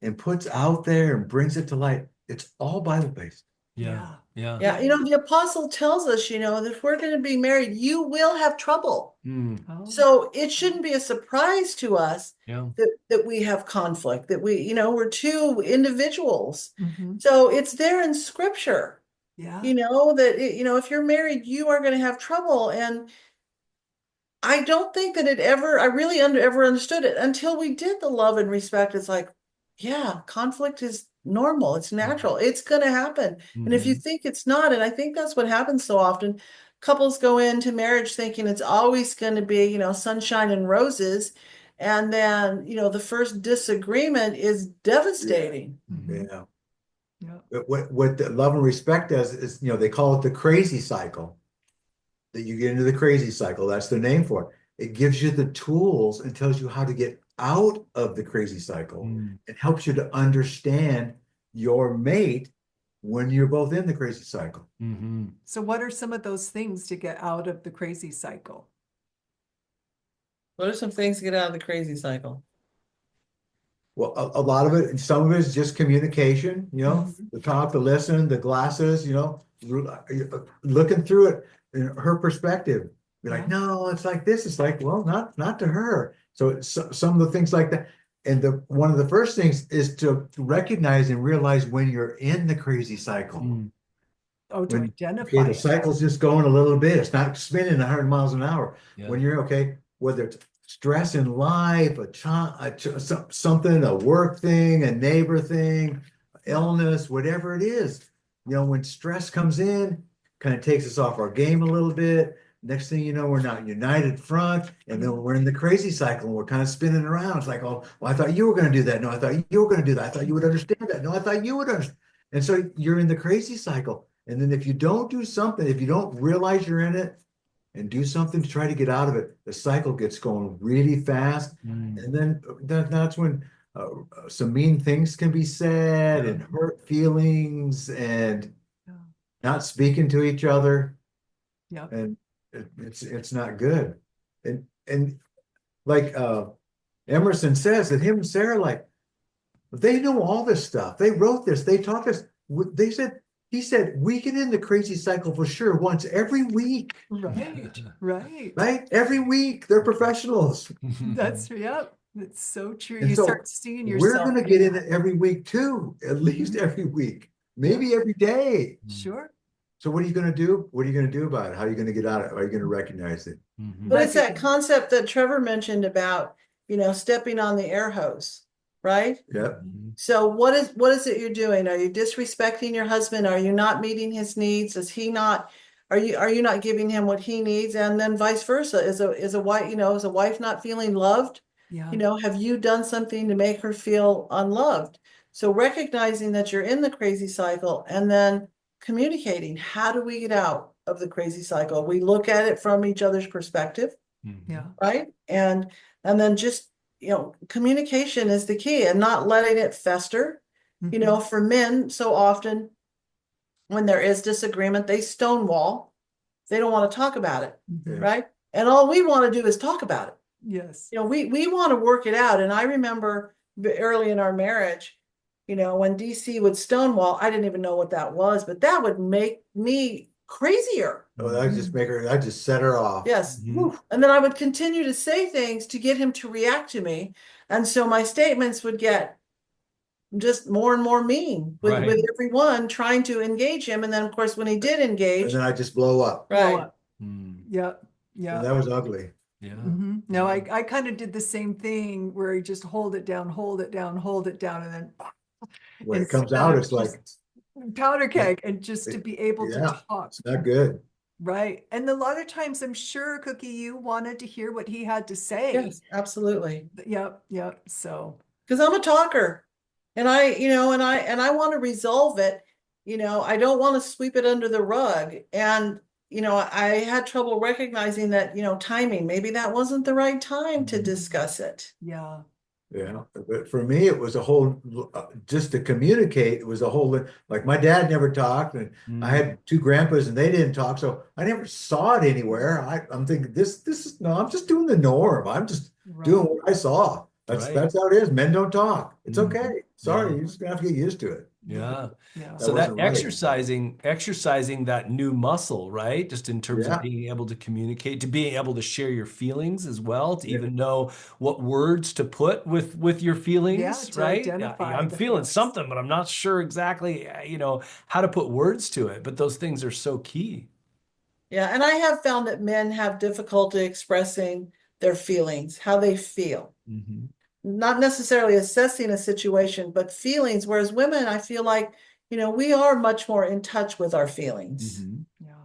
and puts out there and brings it to light, it's all Bible based. Yeah. Yeah. Yeah, the apostle tells us, that if we're going to be married, you will have trouble. Mm. Oh, So it shouldn't be a surprise to us Yeah. that we have conflict, that we're two individuals. mhm. So it's there in scripture, Yeah. that, if you're married, you are going to have trouble. And I don't think that I really ever understood it until we did the love and respect. It's like, yeah, conflict is normal. It's natural. It's going to happen. And if you Mhm. think it's not, and I think that's what happens so often, couples go into marriage thinking it's always going to be, sunshine and roses. And then, the first disagreement is devastating. Mhm. Yeah. Yeah. But what the love and respect does is, they call it the crazy cycle. that you get into the crazy cycle. That's the name for it. It gives you the tools and tells you how to get out of the crazy cycle. It helps you to understand your mate when you're both in the crazy cycle. So what are some of those things to get out of the crazy cycle? What are some things to get out of the crazy cycle? Well, a lot of it, and some of it is just communication, the talk, the listen, the glasses, looking through it in her perspective. Be like, no, it's like this. It's like, well, not to her. So some of the things like that. And one of the first things is to recognize and realize when you're in the crazy cycle. Oh, to Okay, identify the it. cycle's just going a little bit. It's not spinning 100 miles an hour. When you're okay, whether it's stress in life, something, a work thing, a neighbor thing, illness, whatever it is, when stress comes in, kind of takes us off our game a little bit. Next thing you know, we're not united front, and then we're in the crazy cycle, and we're kind of spinning around. It's like, oh, well, I thought you were going to do that. No, I thought you were going to do that. I thought you would understand that. No, I thought you would understand. And so you're in the crazy cycle. And then if you don't do something, if you don't realize you're in it and do something to try to get out of it, the cycle gets going really fast. And then that's when some mean things can be said and hurt feelings and not speaking to each other. And it's not good. And like Emerson says that him and Sarah, like, they know all this stuff. They wrote this. They taught us. He said, we get in the crazy cycle for sure once every week. Right. Every week. They're professionals. That's so true. And You so start seeing yourself. we're going to get in it every week too, at least every week, maybe every day. Sure. So what are you going to do? What are you going to do about it? How are you going to get out of it? How are you going to recognize it? But it's that concept that Trevor mentioned about, stepping on the air hose, right? Yeah. So what is it you're doing? Are you disrespecting your husband? Are you not meeting his needs? Are you not giving him what he needs? And then vice versa. Is a wife not feeling loved? Have you done something to make her feel unloved? So recognizing that you're in the crazy cycle and then communicating, how do we get out of the crazy cycle? We look at it from each other's perspective, right? And then just communication is the key and not letting it fester. For men, so often when there is disagreement, they stonewall. They don't want to talk about it, right? And all we want to do is talk about it. Yes. We want to work it out. And I remember early in our marriage, when DC would stonewall, I didn't even know what that was, but that would make me crazier. Oh, I just set her off. Yes. And then I would continue to say things to get him to react to me. And so my statements would get just more and more mean with everyone trying to engage him. And then, of course, when he did engage. And then I just blow up. Right. Yeah. And that was ugly. No, I kind of did the same thing where I just hold it down, and then when it comes out, it's like powder keg, and just to be able to talk. It's not good. Right. And a lot of times I'm sure, Cookie, you wanted to hear what he had to say. Yes, absolutely. Yep. So because I'm a talker and I want to resolve it. I don't want to sweep it under the rug. And I had trouble recognizing that, timing, maybe that wasn't the right time to discuss it. Yeah. Yeah, but for me, it was a whole, just to communicate, it was a whole, like my dad never talked, and I had two grandpas and they didn't talk, so I never saw it anywhere. I'm thinking this is, no, I'm just doing the norm. I'm just doing what I saw. That's how it is. Men don't talk. It's okay. Sorry, you're just gonna have to get used to it. Yeah. So that exercising that new muscle, right? Just in terms of being able to communicate, to being able to share your feelings as well, to even know what words to put with your feelings, right? I'm feeling something, but I'm not sure exactly, how to put words to it. But those things are so key. Yeah, and I have found that men have difficulty expressing their feelings, how they feel. Not necessarily assessing a situation, but feelings. Whereas women, I feel like, we are much more in touch with our feelings.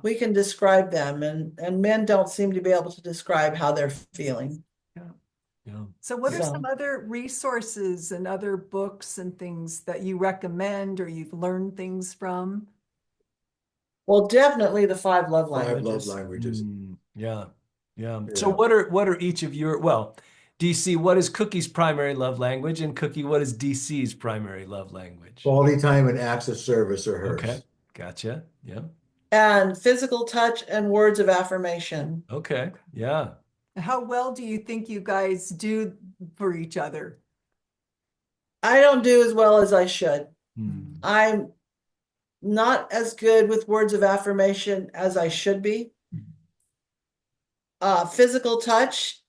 We can describe them, and men don't seem to be able to describe how they're feeling. So what are some other resources and other books and things that you recommend or you've learned things from? Well, definitely the 5 love languages. 5 love languages. Yeah. Yeah. So Yeah. what are each of your, well, DC, what is Cookie's primary love language? And Cookie, what is DC's primary love language? Quality time and acts of service are Okay. hers. Gotcha. Yeah. And physical touch and words of affirmation. Okay. Yeah. How well do you think you guys do for each other? I don't do as well as I should. Hmm. I'm not as good with words of affirmation as I should be. Physical touch,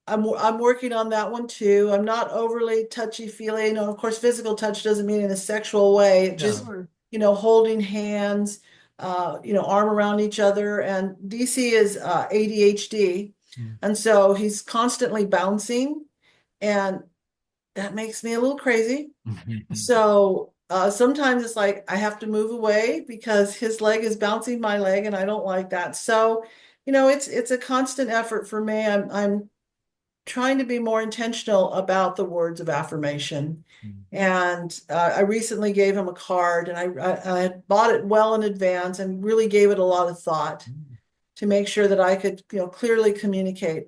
I'm working on that one too. I'm not overly touchy-feely. You know, of course, physical touch doesn't mean in a sexual way. It just, Sure. holding hands, arm around each other. And DC is ADHD. Hmm. And so he's constantly bouncing, and that makes me a little crazy. So sometimes it's like I have to move away because his leg is bouncing my leg, and I don't like that. So, it's a constant effort for me. I'm trying to be more intentional about the words of affirmation. And I recently gave him a card, and I had bought it well in advance and really gave it a lot of thought to make sure that I could, clearly communicate,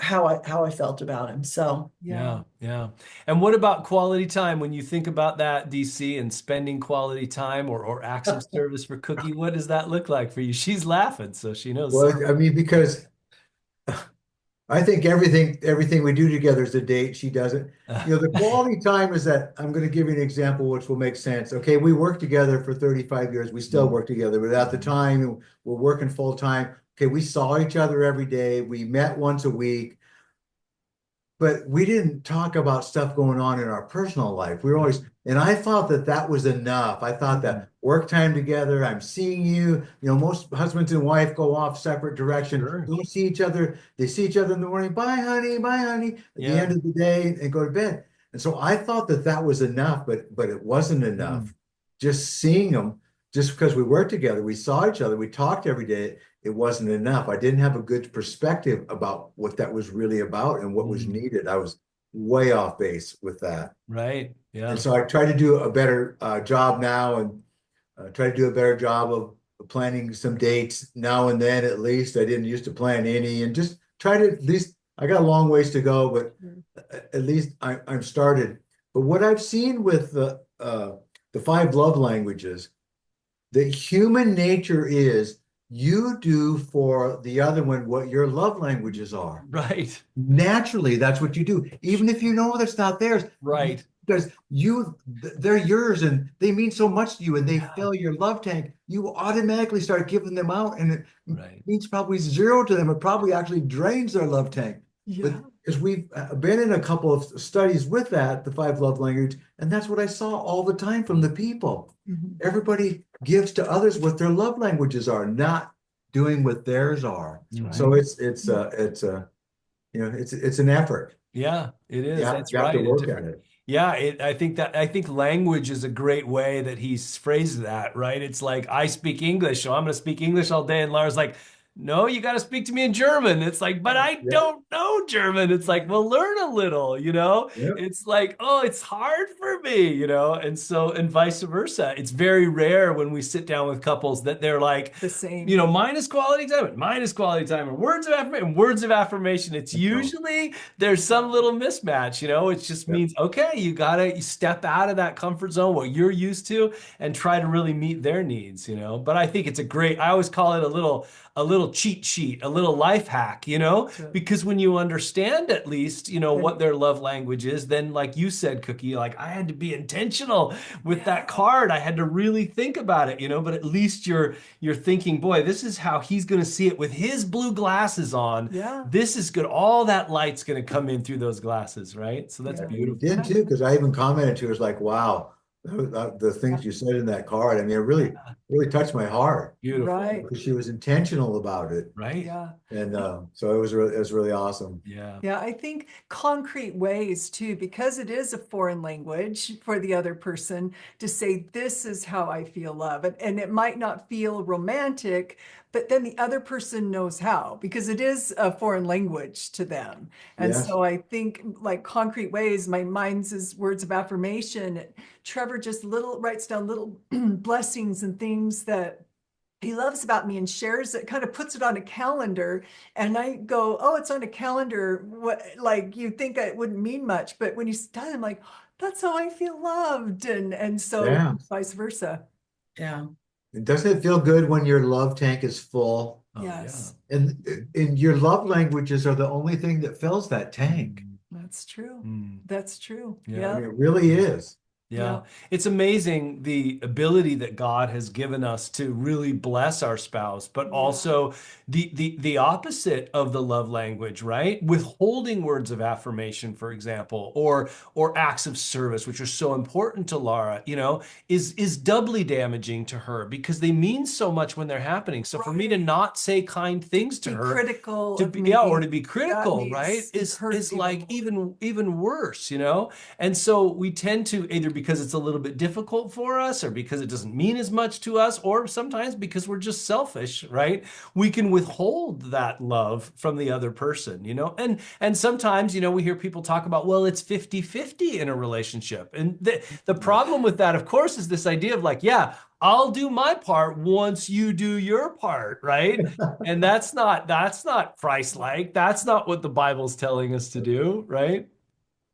how I felt about him. So Yeah, yeah. And what about quality time? When you think about that, DC, and spending quality time or acts of service for Cookie, what does that look like for you? She's laughing, so she knows. Well, I mean, because I think everything we do together is a date. She doesn't. The quality time is that I'm going to give you an example which will make sense. Okay, we worked together for 35 years. We still work together, but at the time we're working full time. Okay, we saw each other every day. We met once a week, but we didn't talk about stuff going on in our personal life. We were always, and I thought that was enough. I thought that work time together, I'm seeing you. Most husbands and wife go off separate directions, Sure. don't see each other. They see each other in the morning, bye, honey, bye, honey, at the Yeah. end of the day, and go to bed. And so I thought that was enough, but it wasn't enough. Just seeing them, just because we worked together, we saw each other, we talked every day. It wasn't enough. I didn't have a good perspective about what that was really about and what was needed. I was way off base with that. Right. Yeah. And so I try to do a better job now, and try to do a better job of planning some dates now and then. At least I didn't used to plan any, and just try to, at least I got a long ways to go, but at least I'm started. But what I've seen with the 5 love languages, that human nature is you do for the other one what your love languages are. Right. Naturally, that's what you do, even if you know that's not theirs. Right. Because they're yours and they mean so much to you, and they fill your love tank. You automatically start giving them out, and it means probably zero to them. It probably actually drains their love tank. But because we've been in a couple of studies with that, the 5 love language, and that's what I saw all the time from the people. Everybody gives to others what their love languages are, not doing what theirs are. So it's an effort. Yeah, it is. That's You have right. to work at it. Yeah, I think language is a great way that he's phrased that, right? It's like, I speak English, so I'm going to speak English all day. And Laura's like, no, you got to speak to me in German. It's like, but I don't know German. It's like, well, learn a little, It's like, oh, it's hard for me, And so, and vice versa. It's very rare when we sit down with couples that they're like, the same, minus quality time, and words of affirmation. It's usually there's some little mismatch, It just means, okay, you gotta step out of that comfort zone, what you're used to, and try to really meet their needs, But I think it's I always call it a little cheat sheet, a little life hack, because when you understand at least, what their love language is, then like you said, Cookie, like I had to be intentional with that card. I had to really think about it, but at least you're thinking, boy, this is how he's going to see it with his blue glasses on. This is good. All that light's going to come in through those glasses, right? So that's beautiful. It did too, because I even commented to her, was like, wow, the things you said in that card. I mean, it really touched my heart. Beautiful. right? Because she was intentional about it. Right. Yeah. And so it was really awesome. Yeah. Yeah, I think concrete ways too, because it is a foreign language for the other person to say, this is how I feel love. And it might not feel romantic, but then the other person knows how, because it is a foreign language to them. And Yes. so I think like concrete ways, mine's is words of affirmation. Trevor just writes down little blessings and things that he loves about me and shares it, kind of puts it on a calendar. And I go, oh, it's on a calendar. What, like, you think it wouldn't mean much, but when you study, I'm like, that's how I feel loved. And so Yeah. vice versa. Yeah. And doesn't it feel good when your love tank is full? Oh, Yes, And your love languages are the only thing that fills that tank. that's true. Mm. That's true. Yeah. I mean, it really is. Yeah. It's amazing the ability that God has given us to really bless our spouse, but also the opposite of the love language, right? Withholding words of affirmation, for example, or acts of service, which are so important to Laura, is doubly damaging to her because they mean so much when they're happening. So for me to not say kind things to Be her, critical to of be, me, or to be that critical, right, it hurts is like more. even worse, And so we tend to, either because it's a little bit difficult for us, or because it doesn't mean as much to us, or sometimes because we're just selfish, right? We can withhold that love from the other person, And sometimes, we hear people talk about, well, it's 50-50 in a relationship. And the problem with that, of course, is this idea of like, yeah, I'll do my part once you do your part, right? And that's not Christ-like. That's not what the Bible's telling us to do, right?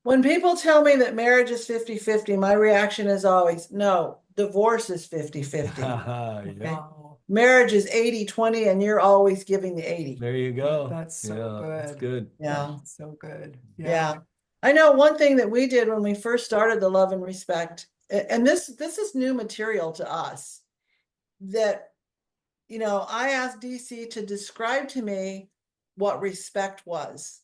When people tell me that marriage is 50-50, my reaction is always, no, divorce is 50-50. Yeah. Wow. Marriage is 80-20, and you're always giving the 80. There you go. That's so Yeah, that's good. good. Yeah. That's so good. Yeah. I know one thing that we did when we first started the Love and Respect, and this is new material to us, that, I asked DC to describe to me what respect was.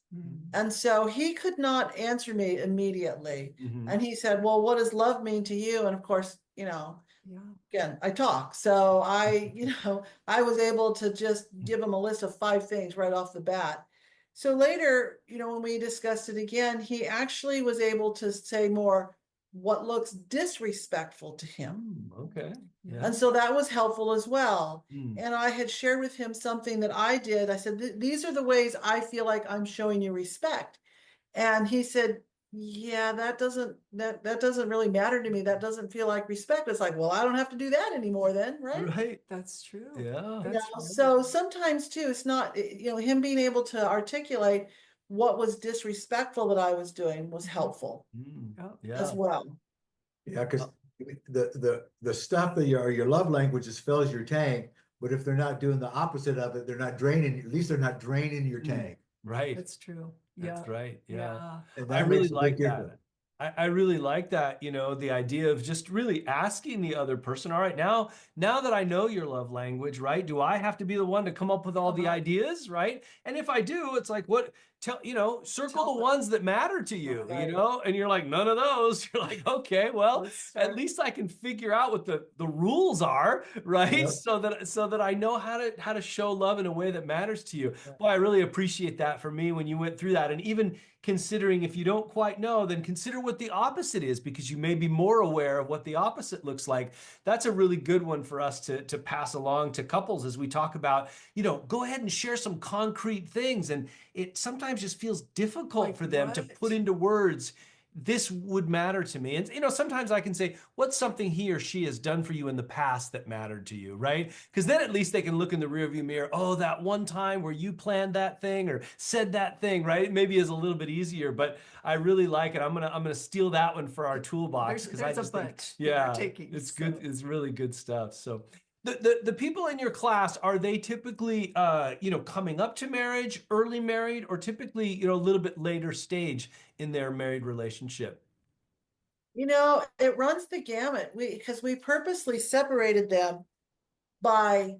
And so he could not answer me immediately. Mhm. And he said, well, what does love mean to you? And of course, Yeah. again, I talk. So I was able to just give him a list of 5 things right off the bat. So later, when we discussed it again, he actually was able to say more what looks disrespectful to him. Okay. Yeah. And so that was helpful as well. Mm. And I had shared with him something that I did. I said, these are the ways I feel like I'm showing you respect. And he said, yeah, that doesn't really matter to me. That doesn't feel like respect. It's like, well, I don't have to do that anymore then, right? Right. That's true. Yeah. That's So sometimes too, it's not, him being able to articulate what was disrespectful that I was doing was helpful as well. Yeah, because the stuff that your love languages fills your tank, but if they're not doing the opposite of it, they're not draining, at least they're not draining your tank. Right. That's true. That's right. Yeah. And I that really makes a big like that. difference. I really like that, the idea of just really asking the other person, all right, now that I know your love language, right? Do I have to be the one to come up with all the ideas, right? And if I do, it's like, circle the ones that matter to you, and you're like, none of those. You're like, okay, well, at least I can figure out what the rules are, right? Yep. So that I know how to show love in a way that matters to you. Boy, I really appreciate that for me when you went through that. And even considering, if you don't quite know, then consider what the opposite is, because you may be more aware of what the opposite looks like. That's a really good one for us to pass along to couples as we talk about, go ahead and share some concrete things. And it sometimes just feels difficult for them to put into words, this would matter to me. And, sometimes I can say, what's something he or she has done for you in the past that mattered to you, right? Because then at least they can look in the rearview mirror. Oh, that one time where you planned that thing or said that thing, right? It maybe is a little bit easier, but I really like it. I'm gonna steal that one for our toolbox, because I just think, it's good. It's really good stuff. So the people in your class, are they typically coming up to marriage, early married, or typically a little bit later stage in their married relationship? It runs the gamut. Because we purposely separated them by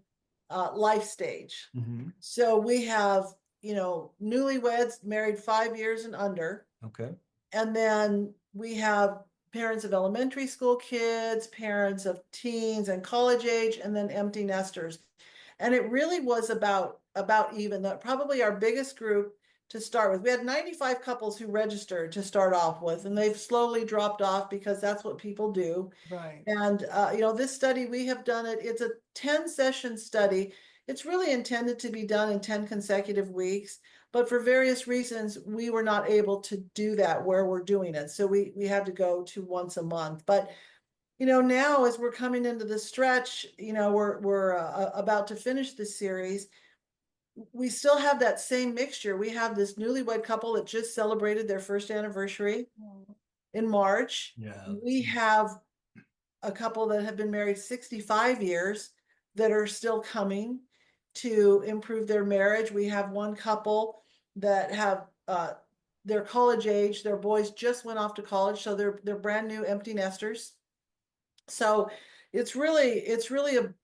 life stage. Mm-hmm. So we have, newlyweds married 5 years and under. Okay. And then we have parents of elementary school kids, parents of teens and college age, and then empty nesters. And it really was about even. That probably our biggest group to start with. We had 95 couples who registered to start off with, and they've slowly dropped off because that's what people do. Right. And this study, we have done it. It's a 10-session study. It's really intended to be done in 10 consecutive weeks. But for various reasons, we were not able to do that where we're doing it. So we had to go to once a month. But now as we're coming into the stretch, we're about to finish this series. We still have that same mixture. We have this newlywed couple that just celebrated their first anniversary in March. Yeah. We have a couple that have been married 65 years that are still coming to improve their marriage. We have one couple that have they're college age. Their boys just went off to college, so they're brand new empty nesters. So it's really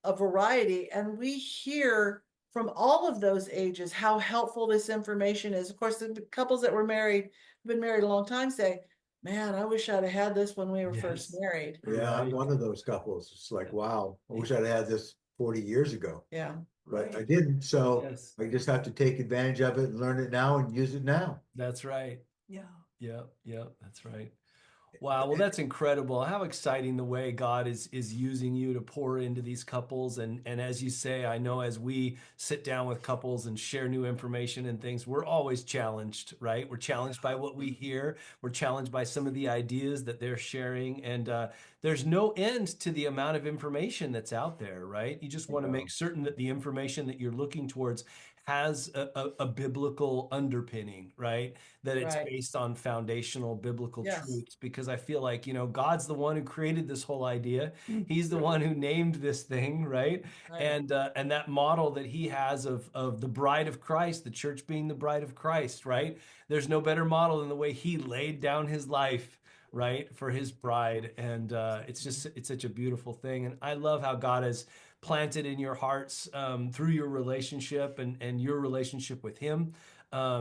a variety, and we hear from all of those ages how helpful this information is. Of course, the couples that were married, been married a long time, say, "Man, I wish I'd have had this when we were first Yes. married." Yeah, I'm Right. one of those couples. It's like, wow, I wish I'd had this 40 years ago, Yeah. but I Right. didn't. So Yes. I just have to take advantage of it and learn it now and use it now. That's right. Yeah. Yep. Yep. That's right. Wow, well, that's incredible. How exciting the way God is using you to pour into these couples. And as you say, I know as we sit down with couples and share new information and things, we're always challenged, right? We're challenged by what we hear. We're challenged by some of the ideas that they're sharing. And there's no end to the amount of information that's out there, right? You just want to make certain that the information that you're looking towards has a biblical underpinning, right? That it's Right. based on foundational biblical Yes. truths, because I feel like, God's the one who created this whole idea. Mm. He's the one who named this thing, right? Right. And that model that he has of the bride of Christ, the church being the bride of Christ, right? There's no better model than the way he laid down his life, right, for his bride. And it's such a beautiful thing. And I love how God has planted in your hearts through your relationship and your relationship with him,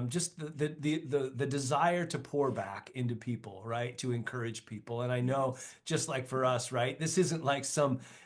just the desire to pour back into people, right? To encourage people. And I know, just like for us, right? This isn't like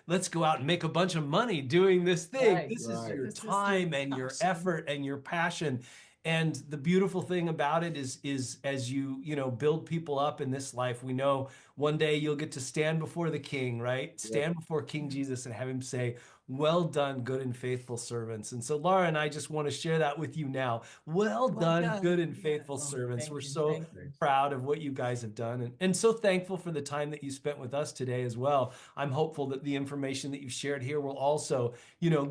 let's go out and make a bunch of money doing this thing. Right. This is Right. your This is your time and your passion. effort and your passion. And the beautiful thing about it is as build people up in this life, we know one day you'll get to stand before the King, right? Stand before King Jesus and have him say, "Well done, good and faithful servants." And so Laura and I just want to share that with you now. Well Well done, done. good and faithful Oh, servants. thank We're you. so Thank you. proud of what you guys have done, and so thankful for the time that you spent with us today as well. I'm hopeful that the information that you've shared here will also,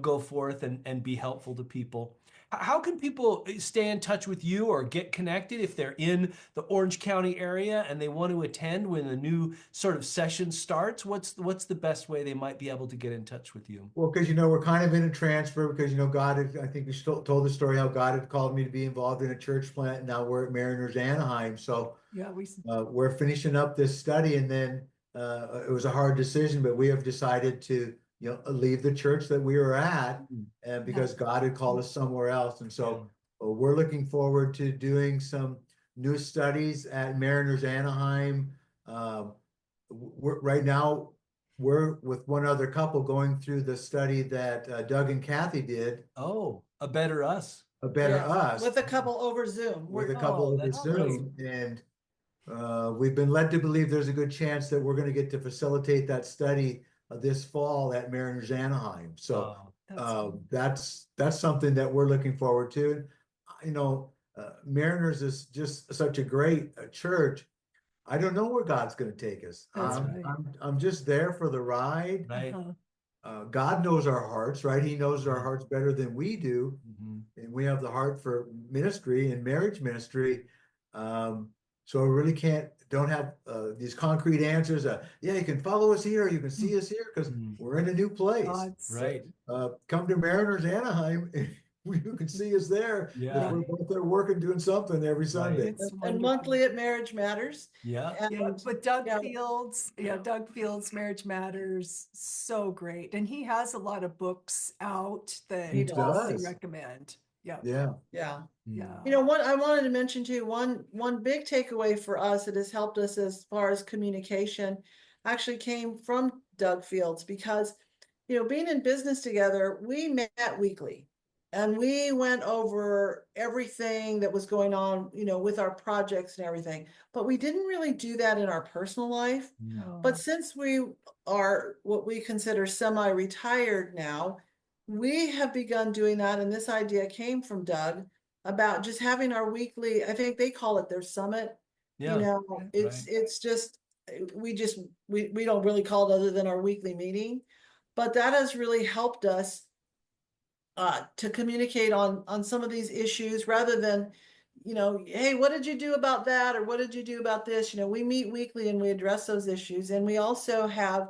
go forth and be helpful to people. How can people stay in touch with you or get connected if they're in the Orange County area and they want to attend when the new sort of session starts? What's the best way they might be able to get in touch with you? Well, because we're kind of in a transfer because God had, I think we still told the story how God had called me to be involved in a church plant. And now we're at Mariners Anaheim. So Yeah, we're finishing up this study, and then it was a hard decision, but we have decided to leave the church that we were at, and because God had called us somewhere else. And so we're looking forward to doing some new studies at Mariners Anaheim. Right now we're with one other couple going through the study that Doug and Kathy did, Oh, a better us. A Better Yes. Us, With a couple over Zoom. with a We're, couple Oh, over that's great. Zoom. And we've been led to believe there's a good chance that we're going to get to facilitate that study this fall at Mariners Anaheim. So that's something that we're looking forward to. Mariners is just such a great church. I don't know where God's going to take us. That's right. I'm just there for the ride. Right. God knows our hearts, right? He knows our Yeah. hearts better than we do. Mhm. And we have the heart for ministry and marriage ministry. So we really don't have these concrete answers. Yeah, you can follow us here, or you can see us here, because we're in a new place. Right. Come to Mariners Anaheim. You can see us there. Yeah. We're both there working, doing something every Sunday. It's and wonderful. monthly at Marriage Matters. Yeah. And Yeah, but Doug yeah. Fields, Doug Fields, Marriage Matters, so great. And he has a lot of books out that He I does. recommend. Yeah. Yeah. Yeah. Yeah. What I wanted to mention too, one big takeaway for us that has helped us as far as communication actually came from Doug Fields, because, being in business together, we met weekly and we went over everything that was going on, with our projects and everything, but we didn't really do that in our personal life. Oh, But since we are what we consider semi-retired now, we have begun doing that. And this idea came from Doug about just having our weekly, I think they call it their summit. Yeah. It's just we don't really call it other than our weekly meeting, but that has really helped us to communicate on some of these issues rather than, hey, what did you do about that? Or what did you do about this? We meet weekly and we address those issues. And we also have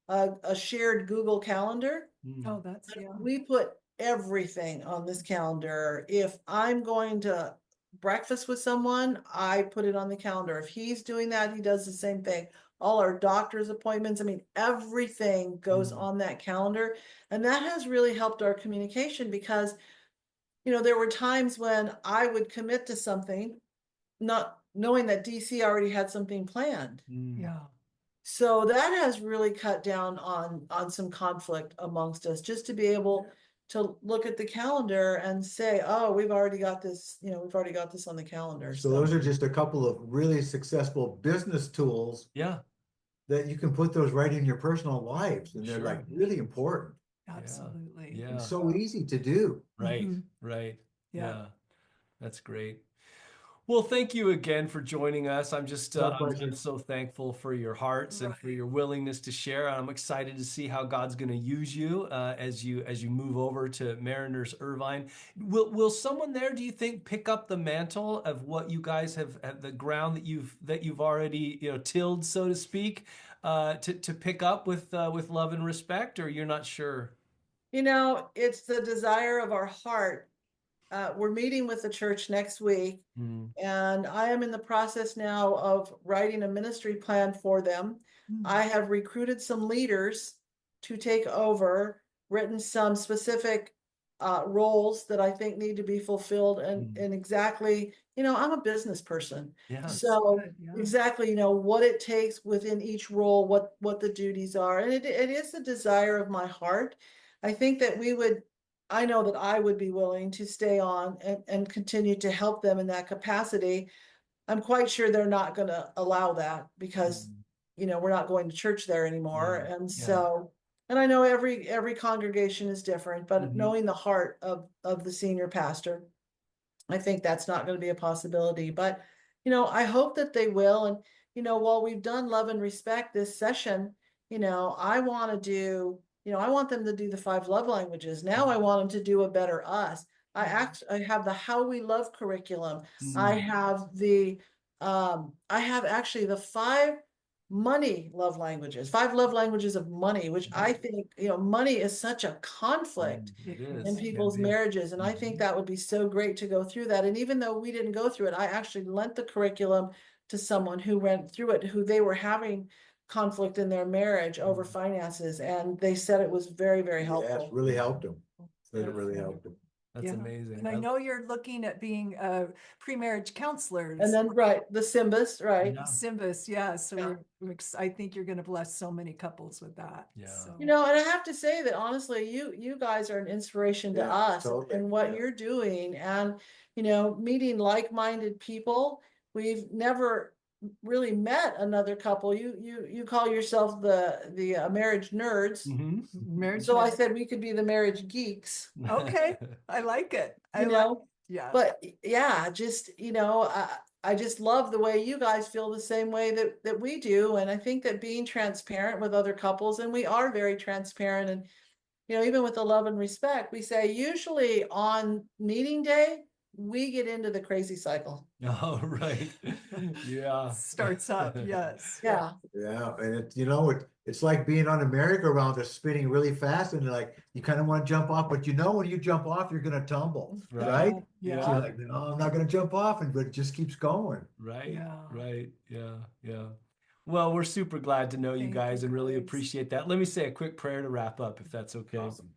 a shared Google Calendar. Oh, that's, yeah. We put everything on this calendar. If I'm going to breakfast with someone, I put it on the calendar. If he's doing that, he does the same thing. All our doctor's appointments, I mean, everything goes on that calendar. And that has really helped our communication because, there were times when I would commit to something, not knowing that DC already had something planned. Yeah. So that has really cut down on some conflict amongst us, just to be able to look at the calendar and say, oh, we've already got this, we've already got this on the calendar. So those are just a couple of really successful business tools Yeah. that you can put those right in your personal lives, and they're Sure. like really important Absolutely. Yeah. and so easy to do. Right. Mhm. Right. Yeah. Yeah. That's great. Well, thank you again for joining us. I'm just My I'm pleasure. so thankful for your hearts and for Right. your willingness to share. I'm excited to see how God's going to use you as you move over to Mariners Irvine. Will someone there, do you think, pick up the mantle of what you guys have the ground that you've already tilled, so to speak, to pick up with love and respect, or you're not sure? It's the desire of our heart. We're meeting with the church next week, Mm, and I am in the process now of writing a ministry plan for them. I have recruited some leaders to take over, written some specific roles that I think need to be fulfilled, and exactly, I'm a business person. yeah. So Good, yeah. exactly, what it takes within each role, what the duties are. And it is the desire of my heart. I think that I know that I would be willing to stay on and continue to help them in that capacity. I'm quite sure they're not going to allow that because, we're not going to church there anymore. Yeah. And Yeah. so, and I know every congregation is different, but Mhm. knowing the heart of the senior pastor, I think that's not going to be a possibility. But, I hope that they will. And, while we've done love and respect this session, I want to do, I want them to do the 5 love languages. Now I want them to do a better us. I have the How We Love curriculum. I have I have actually the 5 money love languages, 5 love languages of money, which I think, money is such a conflict It in is. people's marriages. And I think that would be so great to go through that. And even though we didn't go through it, I actually lent the curriculum to someone who went through it, who they were having conflict in their marriage over finances. And they said it was very, very Yes, helpful. really helped them. It Yeah. really helped them. That's Yeah. amazing. And I know you're looking at being pre-marriage counselors. And then, right, the Simbas, right. Yeah. Simbas, yeah. So Yeah. I think you're going to bless so many couples with that. Yeah. So. And I have to say that honestly, you guys are an inspiration to Yeah, us totally. and what Yeah. you're doing, and meeting like-minded people. We've never really met another couple. You call yourself the marriage nerds, Mhm. Marriage so I nerd. said we could be the marriage geeks. Okay, I like it. Yeah. But yeah, just I just love the way you guys feel the same way that we do. And I think that being transparent with other couples, and we are very transparent, and even with the love and respect, we say usually on meeting day, we get into the crazy cycle. Oh, right. Yeah. Starts up, yes. Yeah. Yeah, and it's like being on a merry-go-round that's spinning really fast, and like you kind of want to jump off, but when you jump off, you're gonna tumble, right? Yeah. So you're like, no, I'm not gonna jump off, but it just keeps going. Right. Yeah. Right. Yeah. Yeah. Well, we're super glad to know you Thank guys you, and really guys. appreciate that. Let me say a quick prayer to wrap up, if that's okay. Awesome.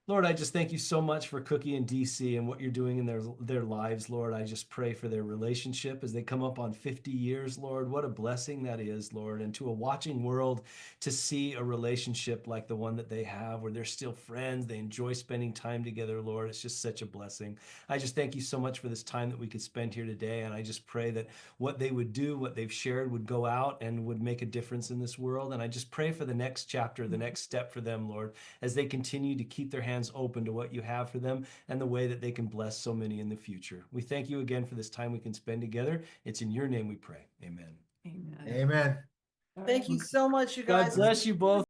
Lord, I just thank you so much for Cookie and DC and what you're doing in their lives, Lord. I just pray for their relationship as they come up on 50 years, Lord. What a blessing that is, Lord. And to a watching world, to see a relationship like the one that they have, where they're still friends, they enjoy spending time together, Lord. It's just such a blessing. I just thank you so much for this time that we could spend here today. And I just pray that what they would do, what they've shared, would go out and would make a difference in this world. And I just pray for the next chapter, the next step for them, Lord, as they continue to keep their hands open to what you have for them and the way that they can bless so many in the future. We thank you again for this time we can spend together. It's in your name we pray. Amen. Amen. Amen. Thank you so much, you God guys. bless you both.